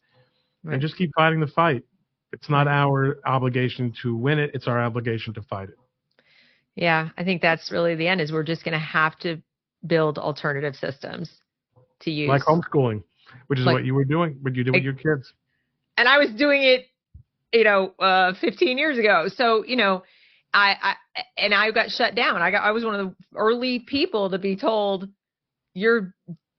S2: and just keep fighting the fight. It's not our obligation to win it. It's our obligation to fight it.
S1: Yeah, I think that's really the end, is we're just going to have to build alternative systems to use.
S2: Like homeschooling, which is what you were doing, what you did with your kids.
S1: And I was doing it 15 years ago. So, I got shut down. I was one of the early people to be told, you're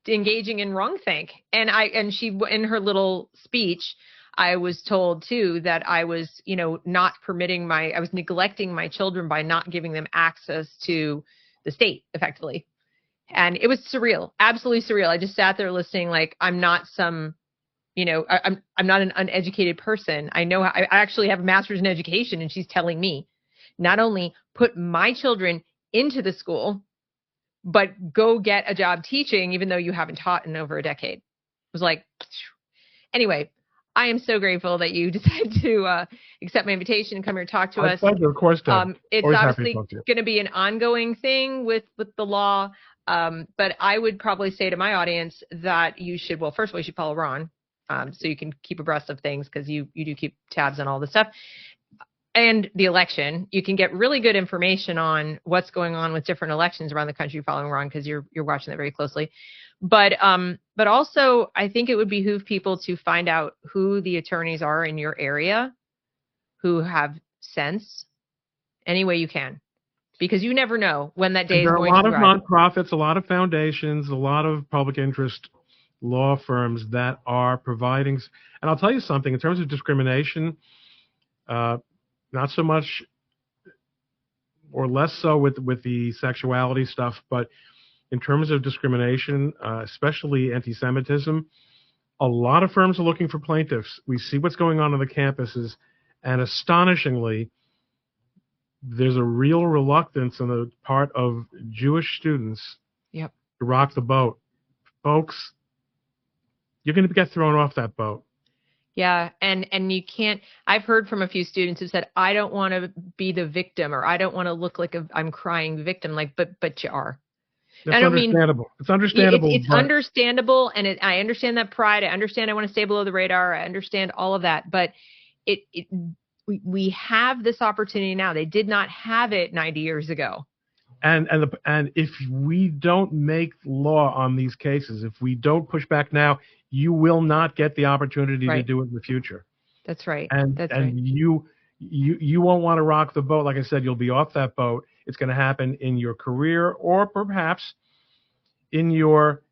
S1: engaging in wrongthink. And she, in her little speech, I was told too that I was, not I was neglecting my children by not giving them access to the state effectively. And it was surreal, absolutely surreal. I just sat there listening, like, I'm not some, I'm not an uneducated person. I actually have a master's in education, and she's telling me not only put my children into the school, but go get a job teaching, even though you haven't taught in over a decade. It was like, anyway, I am so grateful that you decided to accept my invitation and come here and talk to us.
S2: Pleasure, of course, Deb.
S1: It's
S2: always
S1: obviously going to be an ongoing thing with the law. But I would probably say to my audience that you should, well, first of all, you should follow Ron. so you can keep abreast of things because you do keep tabs on all the stuff. And the election, you can get really good information on what's going on with different elections around the country following along because you're watching that very closely. But also, I think it would behoove people to find out who the attorneys are in your area who have sense any way you can, because you never know when that day is going to arrive.
S2: There are a lot of nonprofits, a lot of foundations, a lot of public interest law firms that are providing. And I'll tell you something, in terms of discrimination, not so much or less so with the sexuality stuff, but in terms of discrimination, especially anti-Semitism, a lot of firms are looking for plaintiffs. We see what's going on the campuses, and astonishingly, there's a real reluctance on the part of Jewish students to rock the boat. Folks, you're going to get thrown off that boat.
S1: Yeah, and you can't. I've heard from a few students who said, I don't want to be the victim, or I don't want to look like I'm crying victim. Like, but you are.
S2: That's understandable. It's understandable.
S1: It's understandable, and I understand that pride. I understand I want to stay below the radar. I understand all of that, but we have this opportunity now. They did not have it 90 years ago.
S2: And if we don't make law on these cases, if we don't push back now, you will not get the opportunity to do it in the future.
S1: That's right.
S2: And you won't want to rock the boat. Like I said, you'll be off that boat. It's going to happen in your career or perhaps in your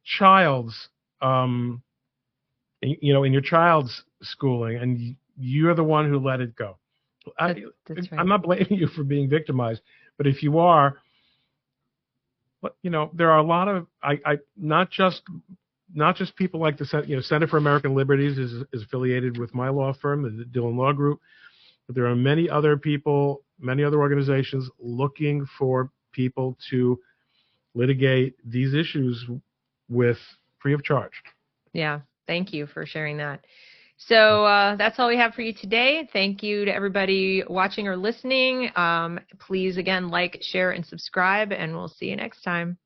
S2: child's, in your child's schooling, and you're the one who let it go.
S1: That's right.
S2: I'm not blaming you for being victimized, but if you are, there are a lot of not just people like the Center for American Liberties is affiliated with my law firm, the Dillon Law Group, but there are many other people, many other organizations looking for people to litigate these issues with free of charge.
S1: Yeah, thank you for sharing that. So that's all we have for you today. Thank you to everybody watching or listening. Please, again, like, share, and subscribe, and we'll see you next time.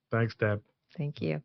S2: Thanks, Deb.
S1: Thank you.